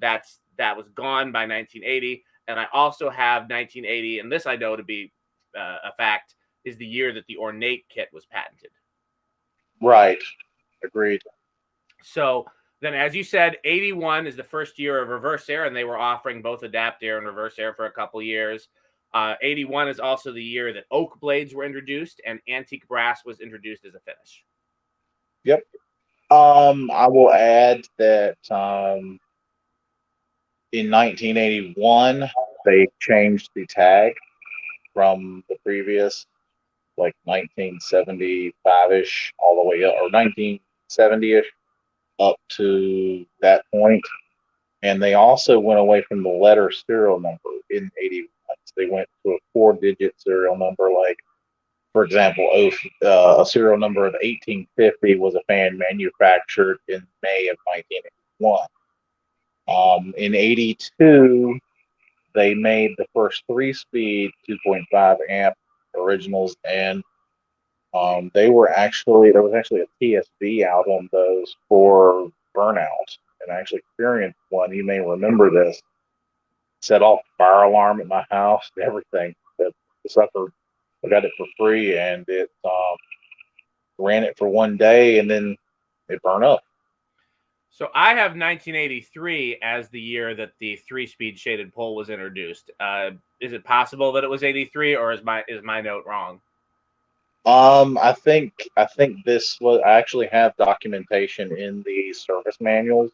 gone by 1980. And I also have 1980, and this I know to be a fact, is the year that the ornate kit was patented. Right. Agreed. So then, as you said, 81 is the first year of reverse air, and they were offering both adapt air and reverse air for a couple years. 81 is also the year that oak blades were introduced and antique brass was introduced as a finish. Yep. I will add that in 1981, they changed the tag from the previous, like 1975-ish, all the way up, or 1970-ish, up to that point. And they also went away from the letter serial number in 81. So they went to a 4-digit serial number. Like, for example, a serial number of 1850 was a fan manufactured in May of 1981. In 82, they made the first 3-speed 2.5 amp originals, and there was actually a TSV out on those for burnout, and I actually experienced one. You may remember this. Set off fire alarm at my house, everything. The sucker, I got it for free, and it ran it for one day, and then it burned up. So I have 1983 as the year that the 3-speed shaded pull was introduced. Is it possible that it was 83, or is my note wrong? I think this was. I actually have documentation in the service manuals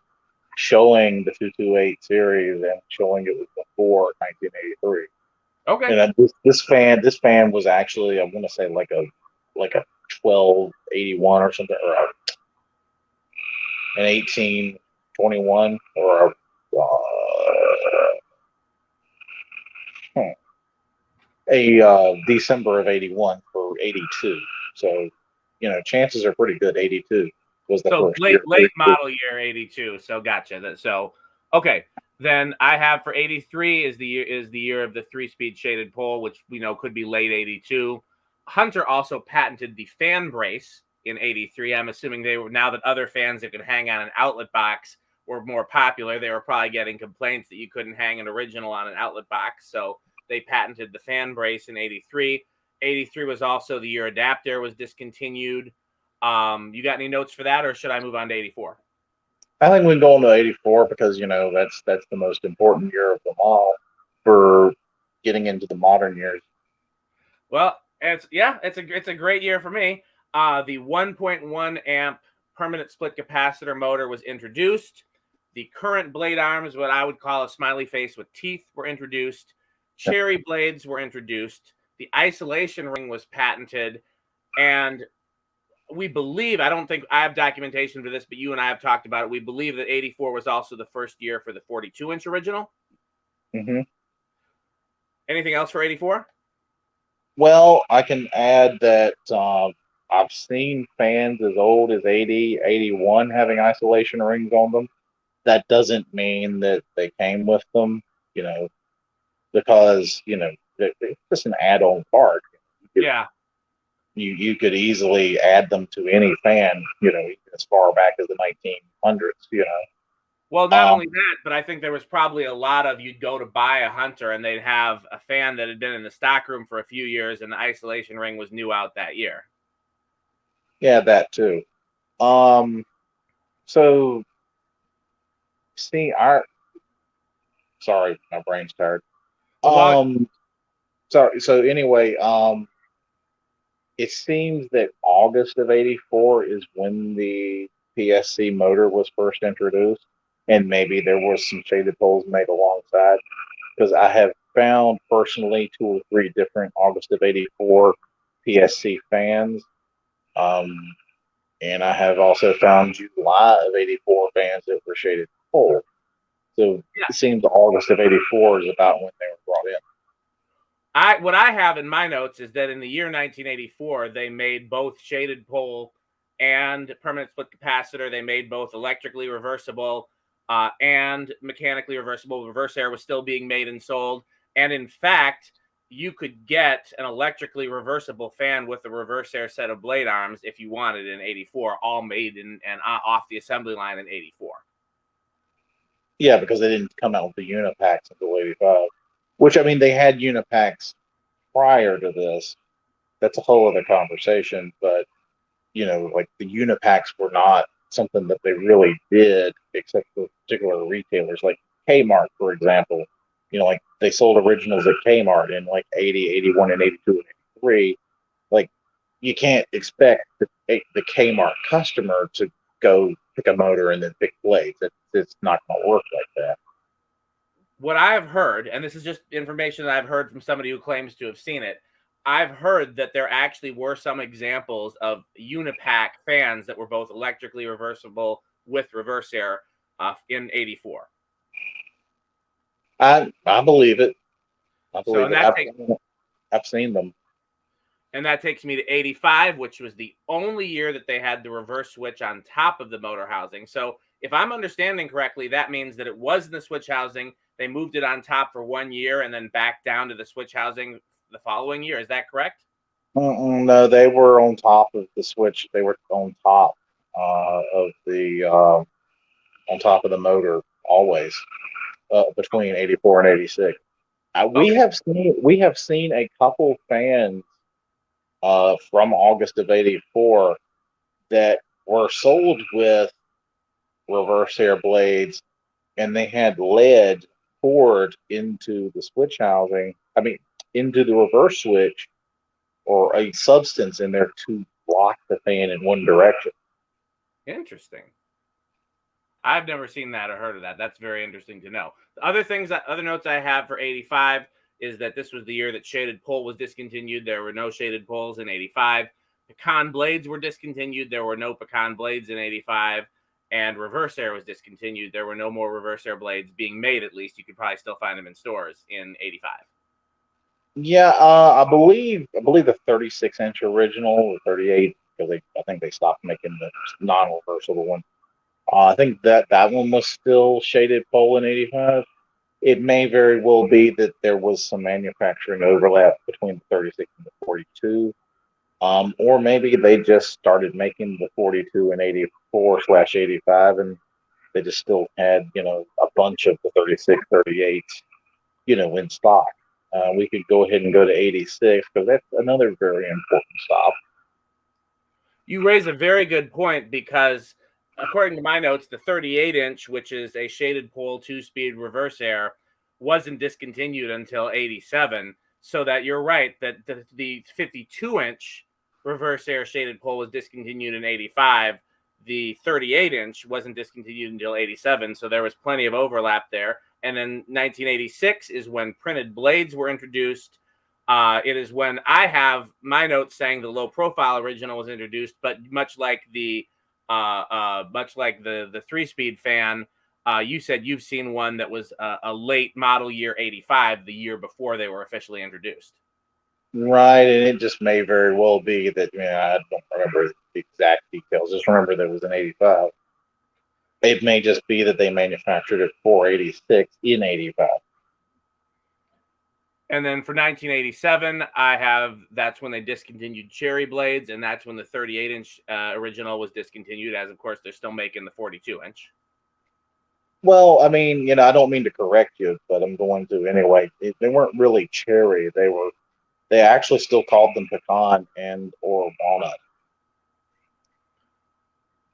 showing the 228 series and showing it was before 1983. Okay. And this fan was actually, I want to say, like a 1281 or something, or an 1821, or a December of 81 for 82. So, chances are pretty good. 82 was the first late year. model year 82. So gotcha. So okay. Then I have for 83 is the year of the 3-speed shaded pull, which we know could be late 82. Hunter also patented the fan brace in 83. I'm assuming they were, now that other fans that could hang on an outlet box were more popular, they were probably getting complaints that you couldn't hang an original on an outlet box. So they patented the fan brace in 83. 83 was also the year adapter was discontinued. You got any notes for that, or should I move on to 84? I think we can go on to 84 because, that's the most important year of them all for getting into the modern years. Well, it's a great year for me. The 1.1 amp permanent split capacitor motor was introduced. The current blade arms, what I would call a smiley face with teeth, were introduced. Cherry blades were introduced. The isolation ring was patented. And we believe, I don't think I have documentation for this, but you and I have talked about it. We believe that 84 was also the first year for the 42-inch original. Mm-hmm. Anything else for 84? Well, I can add that I've seen fans as old as 80, 81 having isolation rings on them. That doesn't mean that they came with them, because, it's just an add-on part. Yeah. You could easily add them to any fan, as far back as the 1900s. Well, not only that, but I think there was probably a lot of, you'd go to buy a Hunter and they'd have a fan that had been in the stockroom for a few years and the isolation ring was new out that year. Yeah, that too. So see, sorry, my brain's tired. Sorry. So anyway, it seems that August of 84 is when the PSC motor was first introduced, and maybe there was some shaded poles made alongside, because I have found personally 2 or 3 different August of 84 PSC fans. And I have also found July of 84 fans that were shaded pole. So It seems August of 84 is about when they were brought in. What I have in my notes is that in the year 1984, they made both shaded pole and permanent split capacitor. They made both electrically reversible and mechanically reversible. Reverse air was still being made and sold. And in fact, you could get an electrically reversible fan with a reverse air set of blade arms if you wanted in 84, all made and off the assembly line in 84. Yeah, because they didn't come out with the Unipacks until 85. Which, I mean, they had Unipacks prior to this. That's a whole other conversation. But, like the Unipacks were not something that they really did, except for particular retailers, like Kmart, for example. Like they sold originals at Kmart in like 80, 81, and 82 and 83. Like, you can't expect the Kmart customer to go pick a motor and then pick blades. It's not going to work like that. What I have heard, and this is just information that I've heard from somebody who claims to have seen it, I've heard that there actually were some examples of Unipack fans that were both electrically reversible with reverse air in 84. I believe it. I've seen them. And that takes me to 85, which was the only year that they had the reverse switch on top of the motor housing. So if I'm understanding correctly, that means that it was in the switch housing. They moved it on top for 1 year and then back down to the switch housing the following year. Is that correct? No, they were on top of the switch. They were on top of the motor always, between 84 and 86. We have seen a couple fans from August of 84 that were sold with reverse air blades, and they had lead poured into the switch housing. I mean, into the reverse switch, or a substance in there to block the fan in one direction. Interesting. I've never seen that or heard of that. That's very interesting to know. The other notes I have for 85 is that this was the year that shaded pole was discontinued. There were no shaded poles in 85. Pecan blades were discontinued. There were no pecan blades in 85. And reverse air was discontinued. There were no more reverse air blades being made, at least. You could probably still find them in stores in 85. Yeah, I believe the 36-inch original, or 38, because I think they stopped making the non-reversible one. I think that one was still shaded pole in 85. It may very well be that there was some manufacturing overlap between the 36 and the 42. Or maybe they just started making the 42 and 84/85, and they just still had, a bunch of the 36, 38, in stock. We could go ahead and go to 86 because that's another very important stop. You raise a very good point because, according to my notes, the 38-inch, which is a shaded pole 2-speed reverse air, wasn't discontinued until 87. So that you're right that the 52-inch reverse air shaded pole was discontinued in 85. The 38-inch wasn't discontinued until 87. So there was plenty of overlap there. And then 1986 is when printed blades were introduced. It is when I have my notes saying the low profile original was introduced, but much like the 3-speed fan, you said you've seen one that was a late model year 85, the year before they were officially introduced. Right, and it just may very well be that, I don't remember the exact details. Just remember there was an 85. It may just be that they manufactured it for 86 in 85. And then for 1987, that's when they discontinued cherry blades, and that's when the 38-inch original was discontinued, as of course they're still making the 42-inch. Well, I mean, I don't mean to correct you, but I'm going to anyway. They weren't really cherry. They actually still called them pecan and or walnut.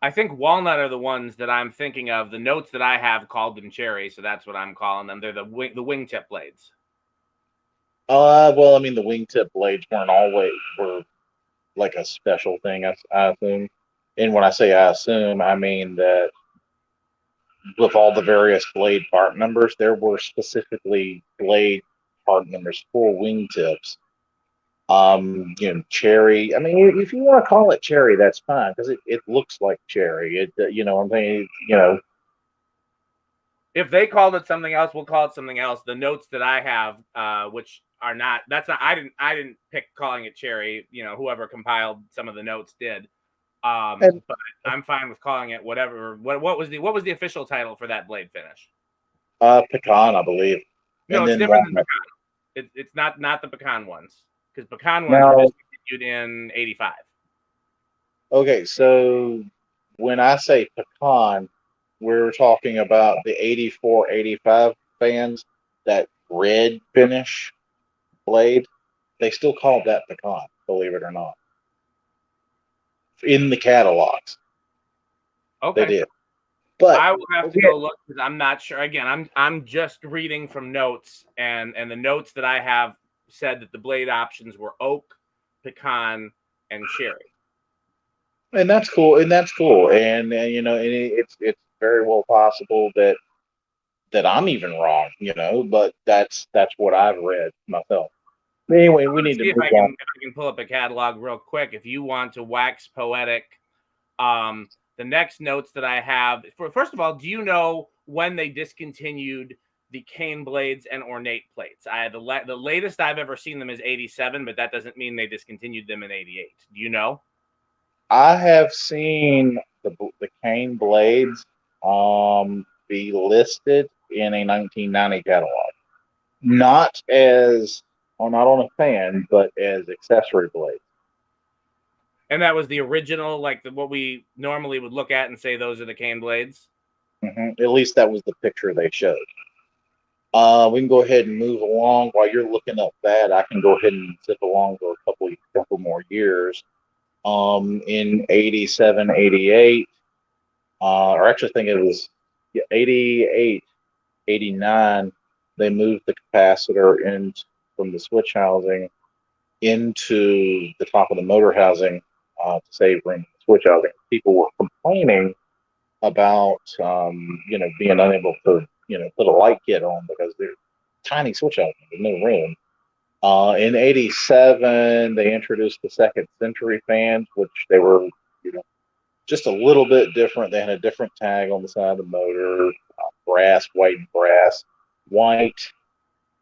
I think walnut are the ones that I'm thinking of. The notes that I have called them cherry, so that's what I'm calling them. They're the wingtip blades. Well, I mean, the wingtip blades were like a special thing, I assume. And when I say I assume, I mean that with all the various blade part numbers, there were specifically blade part numbers for wingtips. Cherry. I mean, if you want to call it cherry, that's fine because it looks like cherry. I'm saying, If they called it something else, we'll call it something else. The notes that I have, which are not, I didn't pick calling it cherry. Whoever compiled some of the notes did. But I'm fine with calling it whatever. What was the official title for that blade finish? Pecan, I believe. No, it's different than pecan. It's not the pecan ones, because pecan ones were discontinued in 85. Okay, so when I say pecan, we're talking about the 84, 85 fans, that red finish blade. They still call that pecan, believe it or not, in the catalogs. Okay. They did. But I will have to go look because I'm not sure. Again, I'm just reading from notes, and the notes that I have said that the blade options were oak, pecan, and cherry. And that's cool. And it's very well possible that I'm even wrong. But that's what I've read myself. Anyway, we need to move on. If I can pull up a catalog real quick. If you want to wax poetic, the next notes that I have, first of all, do you know when they discontinued the cane blades and ornate plates? The latest I've ever seen them is 87, but that doesn't mean they discontinued them in 88. Do you know? I have seen the cane blades be listed in a 1990 catalog, not on a fan, but as accessory blades. And that was the original, like what we normally would look at and say those are the cane blades. Mm-hmm. At least that was the picture they showed. We can go ahead and move along. While you're looking up that, I can go ahead and zip along for a couple more years. In 87, 88, or actually I think it was 88, 89, they moved the capacitor in from the switch housing into the top of the motor housing to save room in the switch housing. People were complaining about, being unable to, put a light kit on because they're tiny switch housing. There's no room. In 87, they introduced the second century fans, which they were, just a little bit different. They had a different tag on the side of the motor, white,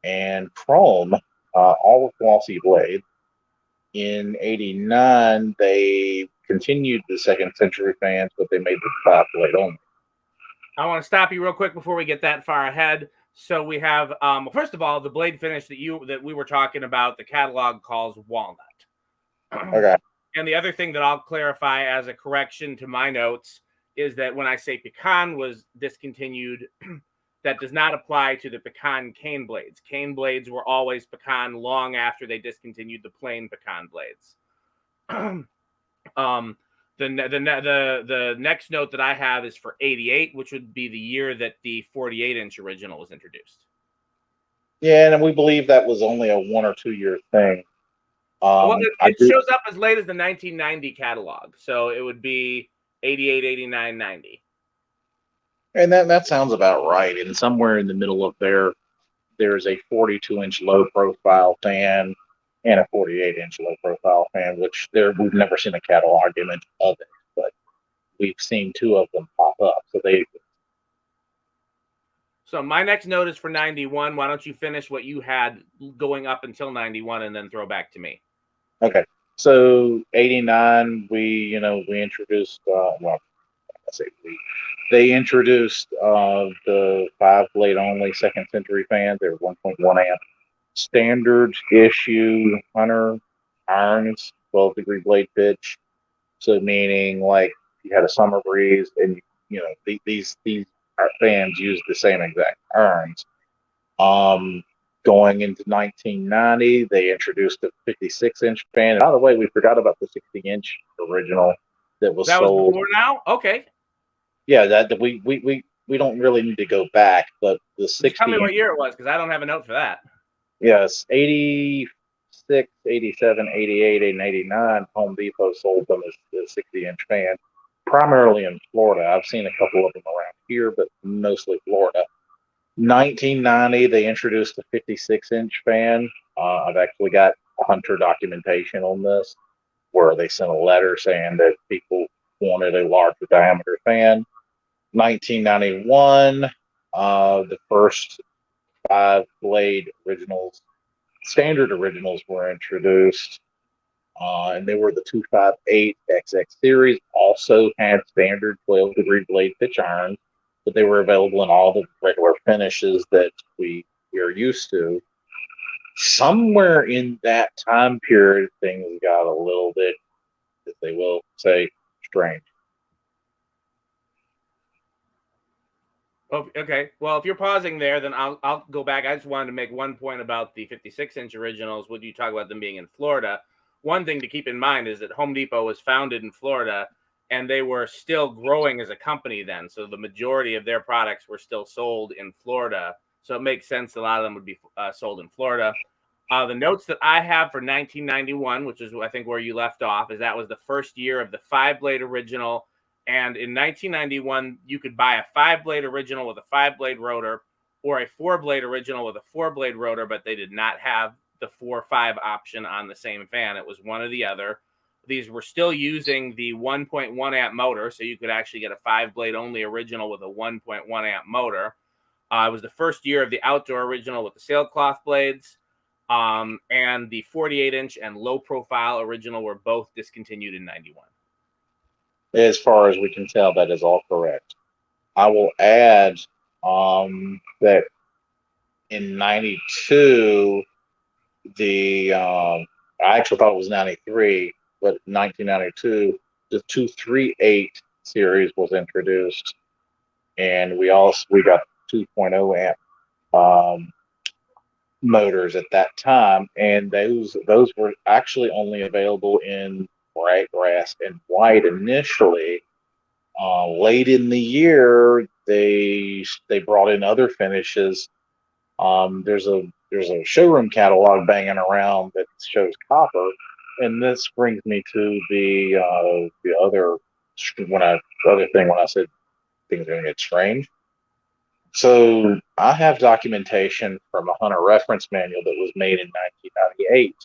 and chrome, all with glossy blade. In 89, they continued the second century fans, but they made the 5-blade only. I want to stop you real quick before we get that far ahead. So we have, first of all, the blade finish that we were talking about, the catalog calls walnut. Okay. And the other thing that I'll clarify as a correction to my notes is that when I say pecan was discontinued, that does not apply to the pecan cane blades. Cane blades were always pecan long after they discontinued the plain pecan blades. The next note that I have is for 88, which would be the year that the 48-inch original was introduced. Yeah, and we believe that was only a 1 or 2 year thing. Well, it shows up as late as the 1990 catalog, so it would be 88, 89, 90. And that sounds about right. And somewhere in the middle of there's a 42-inch low profile fan and a 48-inch low profile fan, which we've never seen a catalog image of it, but we've seen 2 of them pop up. So my next note is for 91. Why don't you finish what you had going up until 91 and then throw back to me? Okay. So 89, we introduced, they introduced the 5-blade only second century fans. They were 1.1 amp standard issue Hunter irons, 12-degree blade pitch. So meaning like you had a summer breeze, and these fans used the same exact irons. Going into 1990, they introduced a 56-inch fan. And by the way, we forgot about the 60-inch original that was sold. Was before now? Okay. Yeah, that we don't really need to go back, but the 60. Tell me what year it was, because I don't have a note for that. Yes, 86, 87, 88, and 89, Home Depot sold them as the 60-inch fan, primarily in Florida. I've seen a couple of them around here, but mostly Florida. 1990, they introduced a 56-inch fan. I've actually got Hunter documentation on this, where they sent a letter saying that people wanted a larger diameter fan. 1991, the first 5-blade originals, standard originals, were introduced, and they were the 258 XX series. Also had standard 12-degree blade pitch irons, but they were available in all the regular finishes that we are used to. Somewhere in that time period, things got a little bit, as they will say, strange. Okay. Well, if you're pausing there, then I'll go back. I just wanted to make one point about the 56-inch originals. Would you talk about them being in Florida? One thing to keep in mind is that Home Depot was founded in Florida, and they were still growing as a company then. So the majority of their products were still sold in Florida. So it makes sense a lot of them would be sold in Florida. The notes that I have for 1991, which is I think where you left off, is that was the first year of the 5-blade original. And in 1991, you could buy a 5-blade original with a 5-blade rotor, or a 4-blade original with a 4-blade rotor, but they did not have the 4-5 option on the same fan. It was one or the other. These were still using the 1.1 amp motor, so you could actually get a 5-blade only original with a 1.1 amp motor. It was the first year of the outdoor original with the sailcloth blades, and the 48-inch and low-profile original were both discontinued in 91. As far as we can tell, that is all correct. I will add that in 92, I actually thought it was 93, but 1992, the 238 series was introduced, and we got 2.0 amp motors at that time, and those were actually only available in bright grass and white initially. Late in the year, they brought in other finishes. There's a showroom catalog banging around that shows copper, and this brings me to the other thing when I said things are going to get strange. So I have documentation from a Hunter reference manual that was made in 1998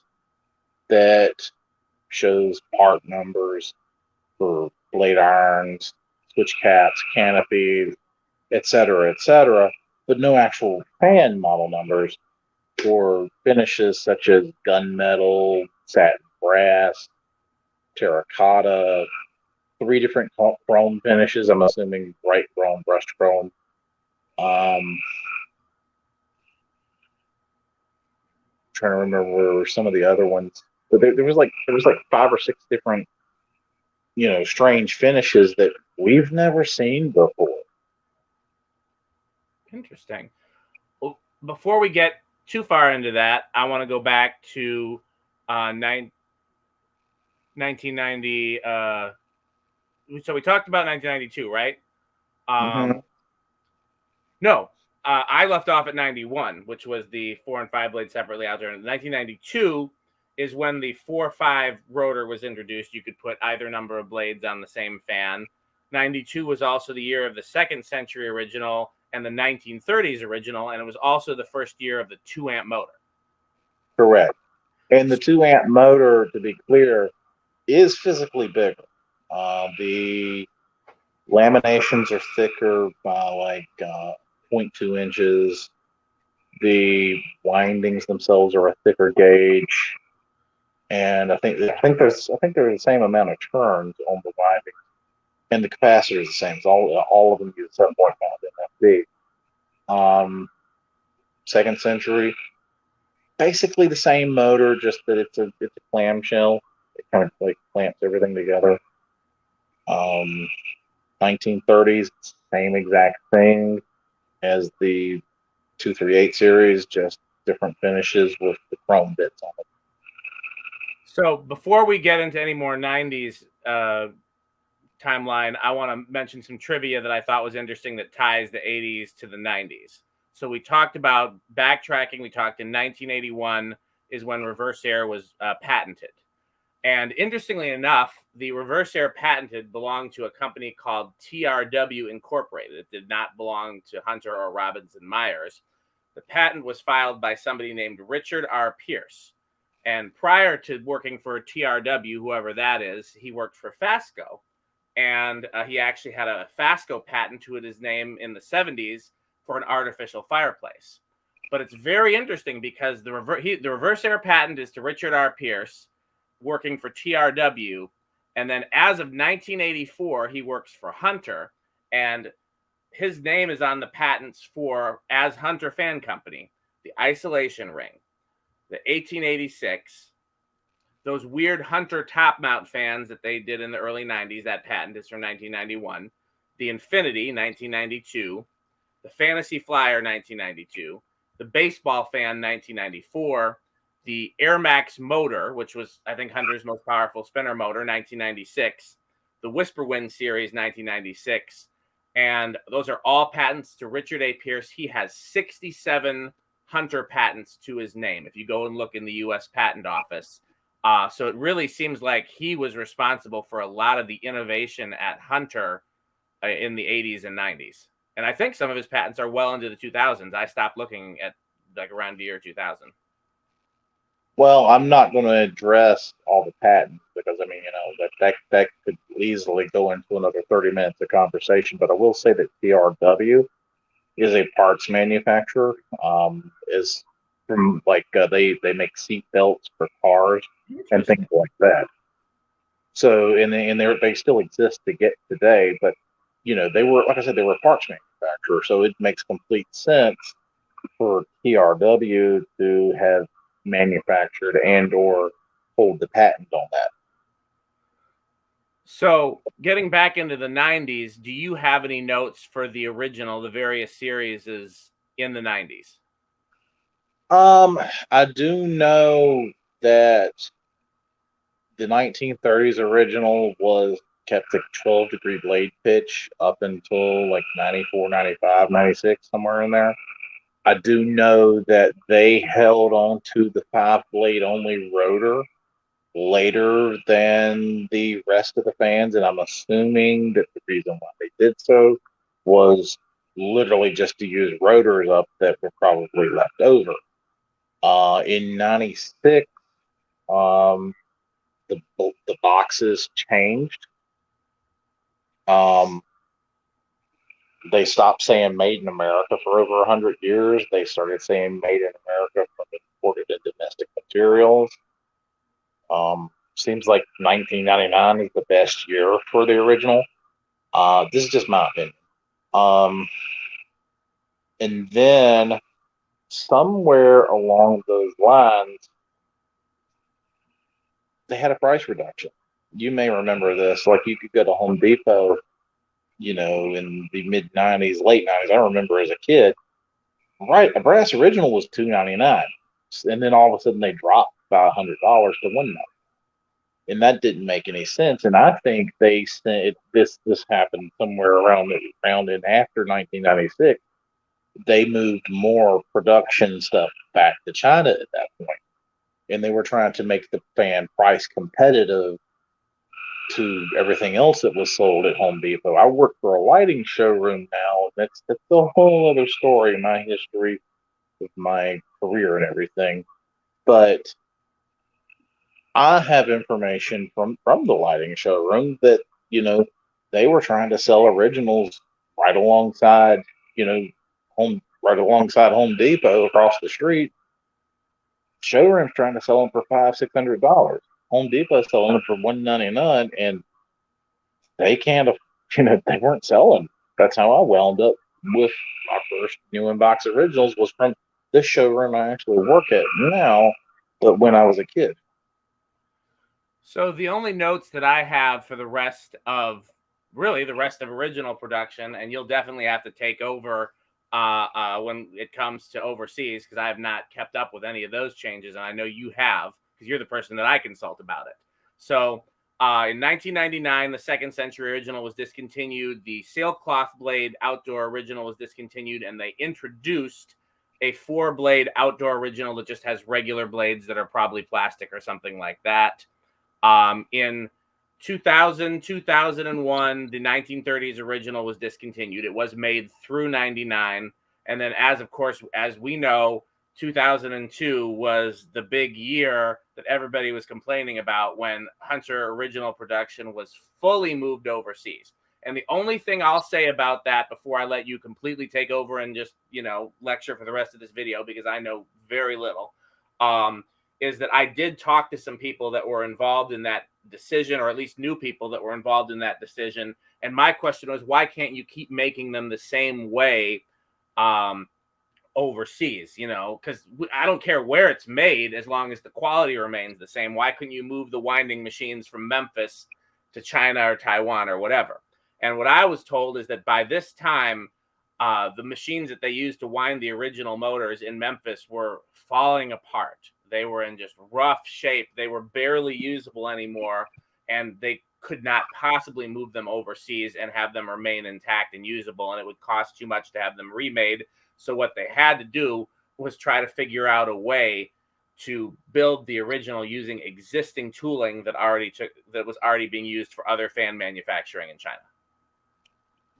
that shows part numbers for blade irons, switch caps, canopies, etc., but no actual fan model numbers for finishes such as gunmetal, satin brass, terracotta, 3 different chrome finishes. I'm assuming bright chrome, brushed chrome. Trying to remember some of the other ones. But there was like 5 or 6 different, strange finishes that we've never seen before. Interesting. Well, before we get too far into that, I want to go back to 1990. So we talked about 1992, right? Mm-hmm. No, I left off at 91, which was the 4 and 5 blade separately alternated. 1992 is when the 4-5 rotor was introduced. You could put either number of blades on the same fan. 92 was also the year of the second century original and the 1930s original, and it was also the first year of the 2-amp motor. Correct. And the 2-amp motor, to be clear, is physically bigger. The laminations are thicker by like 0.2 inches. The windings themselves are a thicker gauge, and I think there's the same amount of turns on the windings, and the capacitor is the same. So all of them use 7.5 MFD. Second century, basically the same motor, just that it's a clamshell. It kind of like clamps everything together. 1930s, same exact thing as the 238 series, just different finishes with the chrome bits on it. So before we get into any more 90s timeline, I want to mention some trivia that I thought was interesting that ties the 80s to the 90s. So we talked about backtracking. We talked in 1981 is when reverse air was patented. And interestingly enough, the reverse air patented belonged to a company called TRW Incorporated. It did not belong to Hunter or Robinson Myers. The patent was filed by somebody named Richard R. Pierce. And prior to working for TRW, whoever that is, he worked for Fasco. And he actually had a Fasco patent to his name in the 70s for an artificial fireplace. But it's very interesting because the reverse air patent is to Richard R. Pierce, working for TRW. And then as of 1984, he works for Hunter. And his name is on the patents for, as Hunter Fan Company, the isolation ring, the 1886, those weird Hunter top mount fans that they did in the early 90s, that patent is from 1991, the Infinity, 1992, the Fantasy Flyer, 1992, the Baseball Fan, 1994, the Air Max motor, which was, I think, Hunter's most powerful spinner motor, 1996, the Whisper Wind series, 1996, and those are all patents to Richard A. Pierce. He has 67 Hunter patents to his name, if you go and look in the U.S. Patent Office. So it really seems like he was responsible for a lot of the innovation at Hunter in the 80s and 90s. And I think some of his patents are well into the 2000s. I stopped looking at like around the year 2000. Well, I'm not going to address all the patents because I mean, that could easily go into another 30 minutes of conversation. But I will say that TRW is a parts manufacturer. Is from like they make seat belts for cars and things like that. So and they still exist to get today, but they were, like I said, they were a parts manufacturer, so it makes complete sense for TRW to have manufactured and or hold the patent on that. So getting back into the 90s, do you have any notes for the original, the various series in the 90s? I do know that the 1930s original was kept at 12-degree blade pitch up until like 94, 95, 96, somewhere in there. I do know that they held on to the 5-blade only rotor later than the rest of the fans, and I'm assuming that the reason why they did so was literally just to use rotors up that were probably left over. In 96, the boxes changed. They stopped saying "Made in America" for over 100 years. They started saying "Made in America" from imported and domestic materials. Seems like 1999 is the best year for the original. This is just my opinion. And then somewhere along those lines, they had a price reduction. You may remember this. Like you could go to Home Depot, in the mid '90s, late '90s. I remember as a kid, right? A brass original was $2.99, and then all of a sudden they dropped by $100 to $1.99, and that didn't make any sense. And I think they sent this happened somewhere around in after 1996. They moved more production stuff back to China at that point, and they were trying to make the fan price competitive to everything else that was sold at Home Depot. I work for a lighting showroom now. That's a whole other story in my history with my career and everything. But I have information from the lighting showroom that, they were trying to sell originals right alongside, right alongside Home Depot across the street. Showroom's trying to sell them for $500-$600. Home Depot selling them for $199, and they can't, they weren't selling. That's how I wound up with my first new inbox originals was from this showroom I actually work at now, but when I was a kid. So the only notes that I have for the rest of original production, and you'll definitely have to take over when it comes to overseas, because I have not kept up with any of those changes, and I know you have, because you're the person that I consult about it. So in 1999, the Second Century Original was discontinued. The sailcloth blade outdoor original was discontinued, and they introduced a 4-blade outdoor original that just has regular blades that are probably plastic or something like that. In 2000, 2001, the 1930s original was discontinued. It was made through 99. And then, as we know, 2002 was the big year that everybody was complaining about, when Hunter original production was fully moved overseas. And the only thing I'll say about that before I let you completely take over and just, lecture for the rest of this video, because I know very little, is that I did talk to some people that were involved in that decision, or at least new people that were involved in that decision. And my question was, why can't you keep making them the same way overseas? Because I don't care where it's made as long as the quality remains the same. Why couldn't you move the winding machines from Memphis to China or Taiwan or whatever? And what I was told is that by this time, the machines that they used to wind the original motors in Memphis were falling apart. They were in just rough shape. They were barely usable anymore, and they could not possibly move them overseas and have them remain intact and usable, and it would cost too much to have them remade. So what they had to do was try to figure out a way to build the original using existing tooling that was already being used for other fan manufacturing in China.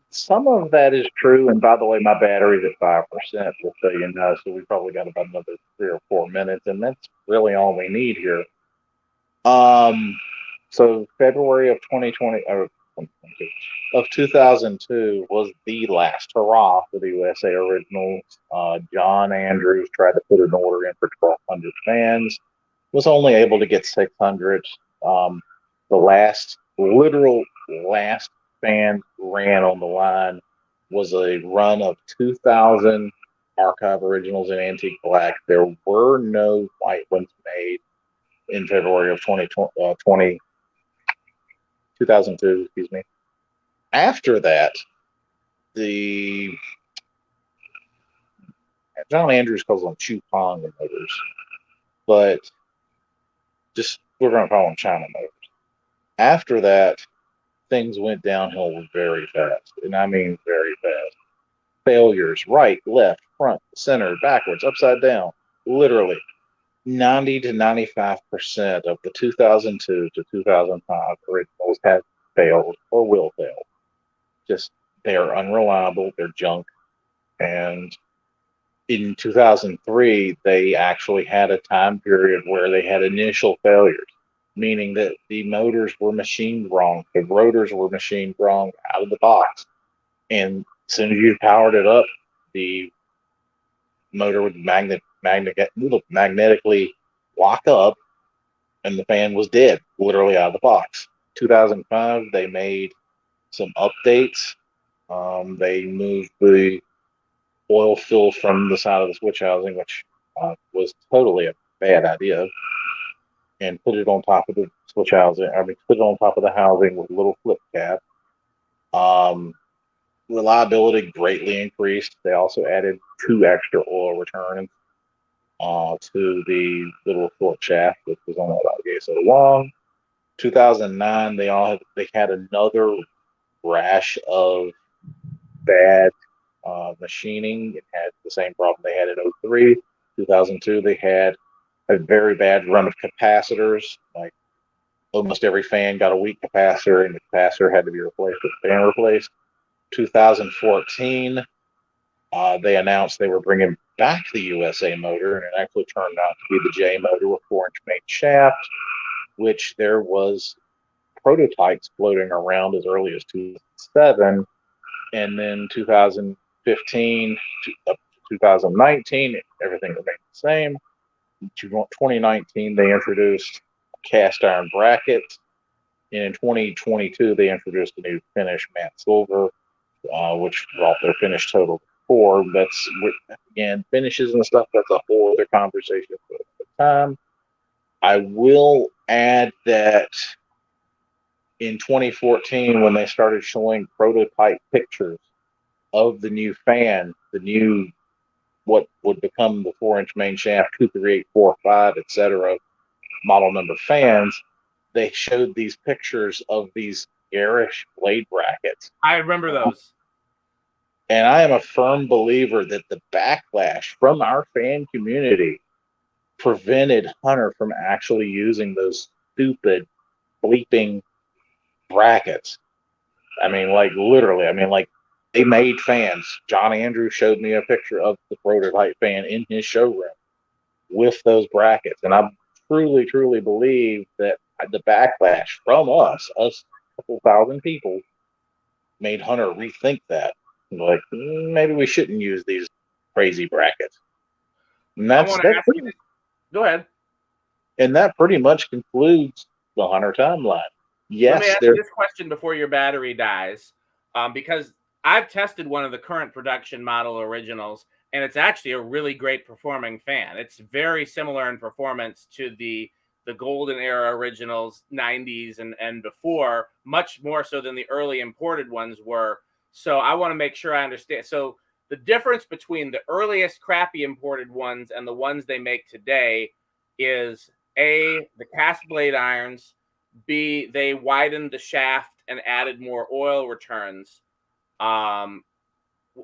Some of that is true, and by the way, my battery's at 5%, just so you know, so we probably got about another 3 or 4 minutes, and that's really all we need here. So February of 2002 was the last hurrah for the USA Originals. John Andrews tried to put an order in for 1,200 fans, was only able to get 600. The literal last fan ran on the line was a run of 2,000 archive originals in antique black. There were no white ones made in February of 2002, excuse me. After that, John Andrews calls them Chupong motors, but we're going to call them China motors. After that, things went downhill very fast, and I mean very fast. Failures, right, left, front, center, backwards, upside down, literally 90 to 95% of the 2002 to 2005 originals have failed or will fail. Just, they're unreliable, they're junk. And in 2003, they actually had a time period where they had initial failures, meaning that the motors were machined wrong, the rotors were machined wrong out of the box. And as soon as you powered it up, the motor would magnetically lock up, and the fan was dead, literally out of the box. 2005, they made some updates. They moved the oil fill from the side of the switch housing, which was totally a bad idea, and put it on top of the switch housing. I mean, put it on top of the housing with a little flip cap. Reliability greatly increased. They also added 2 extra oil returns to the little fork shaft, which was only about so long. 2009, they had another rash of bad machining. It had the same problem they had in 03. 2002, they had a very bad run of capacitors. Like almost every fan got a weak capacitor, and the capacitor had to be replaced with the fan replaced. 2014, they announced they were bringing back the USA motor, and it actually turned out to be the J motor with 4-inch main shaft, which there was prototypes floating around as early as 2007, and then 2015 up to 2019, everything remained the same. 2019, they introduced cast iron brackets, and in 2022, they introduced a new finish, matte silver, which brought their finish total to 4. That's, again, finishes and stuff, that's a whole other conversation for the time. I will add that in 2014, when they started showing prototype pictures of the new fan, the new, what would become the 4-inch main shaft, 23845, etc., model number fans, they showed these pictures of these garish blade brackets. I remember those. And I am a firm believer that the backlash from our fan community prevented Hunter from actually using those stupid bleeping brackets. I mean, like literally, I mean, like they made fans. John Andrews showed me a picture of the prototype fan in his showroom with those brackets. And I truly, truly believe that the backlash from us, a couple thousand people, made Hunter rethink that. Like, maybe we shouldn't use these crazy brackets. And that's go ahead. And that pretty much concludes the Hunter timeline. Yes, let me ask you this question before your battery dies, because I've tested one of the current production model originals, and it's actually a really great performing fan. It's very similar in performance to the golden era originals, 90s and before, much more so than the early imported ones were. So I want to make sure I understand. So the difference between the earliest crappy imported ones and the ones they make today is A, the cast blade irons, B, they widened the shaft and added more oil returns.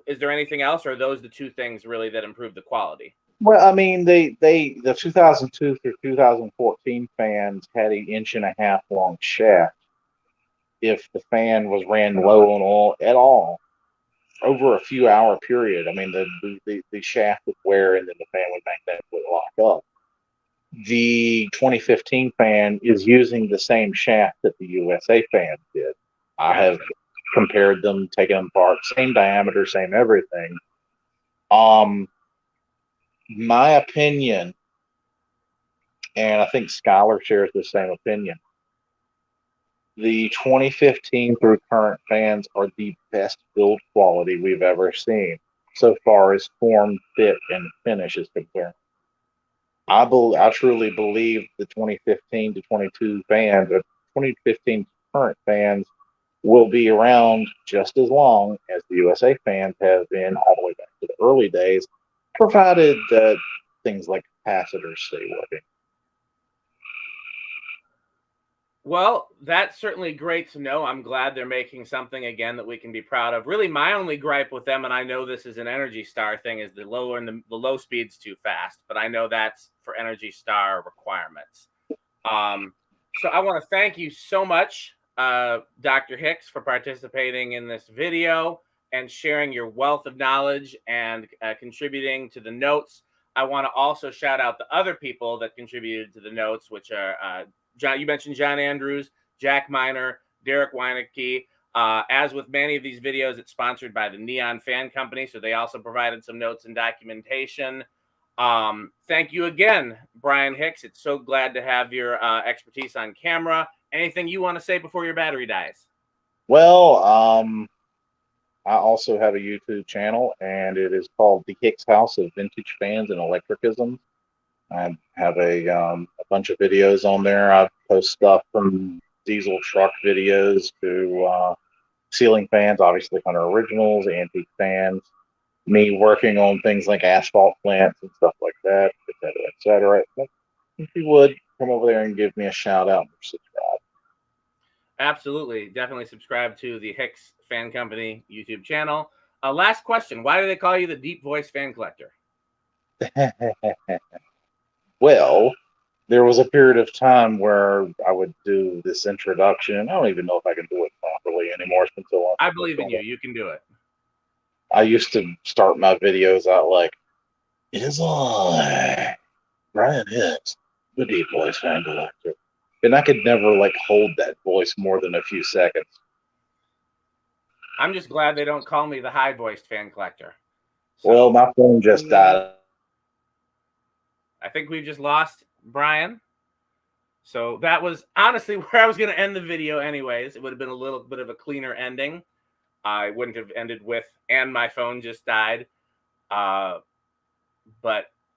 Is there anything else, or are those the two things really that improve the quality? Well, I mean, the 2002 through 2014 fans had an 1.5 inch long shaft. If the fan was ran low on oil at all over a few hour period, I mean, the shaft would wear and then the fan would magnetically lock up. The 2015 fan is using the same shaft that the USA fan did. I have compared them, taken them apart, same diameter, same everything. My opinion, and I think Skylar shares the same opinion, the 2015 through current fans are the best build quality we've ever seen so far as form, fit, and finish is concerned. I truly believe the 2015 to 22 fans, or 2015 current fans, will be around just as long as the USA fans have been all the way back to the early days, provided that things like capacitors stay working. Well, that's certainly great to know. I'm glad they're making something again that we can be proud of. Really, my only gripe with them, and I know this is an Energy Star thing, is the lower and the low speed's too fast. But I know that's for Energy Star requirements. So I want to thank you so much, Dr. Hicks, for participating in this video and sharing your wealth of knowledge and contributing to the notes. I want to also shout out the other people that contributed to the notes, which are John, you mentioned John Andrews, Jack Miner, Derek Weinecke. As with many of these videos, it's sponsored by the Neon Fan Company, so they also provided some notes and documentation. Thank you again, Brian Hicks. It's so glad to have your expertise on camera. Anything you want to say before your battery dies? Well, I also have a YouTube channel, and it is called The Hicks House of Vintage Fans and Electricism. I have a bunch of videos on there. I post stuff from diesel truck videos to ceiling fans, obviously Hunter Originals, antique fans, me working on things like asphalt plants and stuff like that, et cetera, et cetera. If you would, come over there and give me a shout out or subscribe. Absolutely. Definitely subscribe to the Hicks Fan Company YouTube channel. Last question. Why do they call you the Deep Voice Fan Collector? Well, there was a period of time where I would do this introduction. I don't even know if I can do it properly anymore. It's been so long. I believe in you. You can do it. I used to start my videos out like, "It is I, Brian Hicks, the Deep Voice Fan Collector," and I could never like hold that voice more than a few seconds. I'm just glad they don't call me the high voiced fan collector. So, well, my phone just died. I think we've just lost Brian. So that was honestly where I was going to end the video anyways. It would have been a little bit of a cleaner ending. I wouldn't have ended with, and my phone just died. But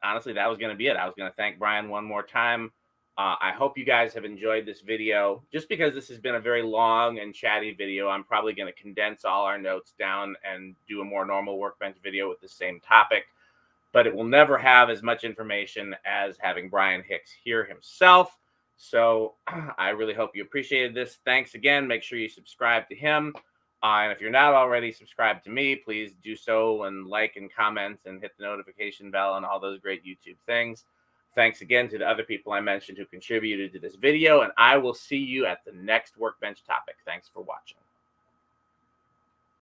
honestly, that was going to be it. I was going to thank Brian one more time. I hope you guys have enjoyed this video. Just because this has been a very long and chatty video, I'm probably going to condense all our notes down and do a more normal Workbench video with the same topic. But it will never have as much information as having Brian Hicks here himself. So I really hope you appreciated this. Thanks again. Make sure you subscribe to him. And if you're not already subscribed to me, please do so and like and comment and hit the notification bell and all those great YouTube things. Thanks again to the other people I mentioned who contributed to this video, and I will see you at the next Workbench topic. Thanks for watching.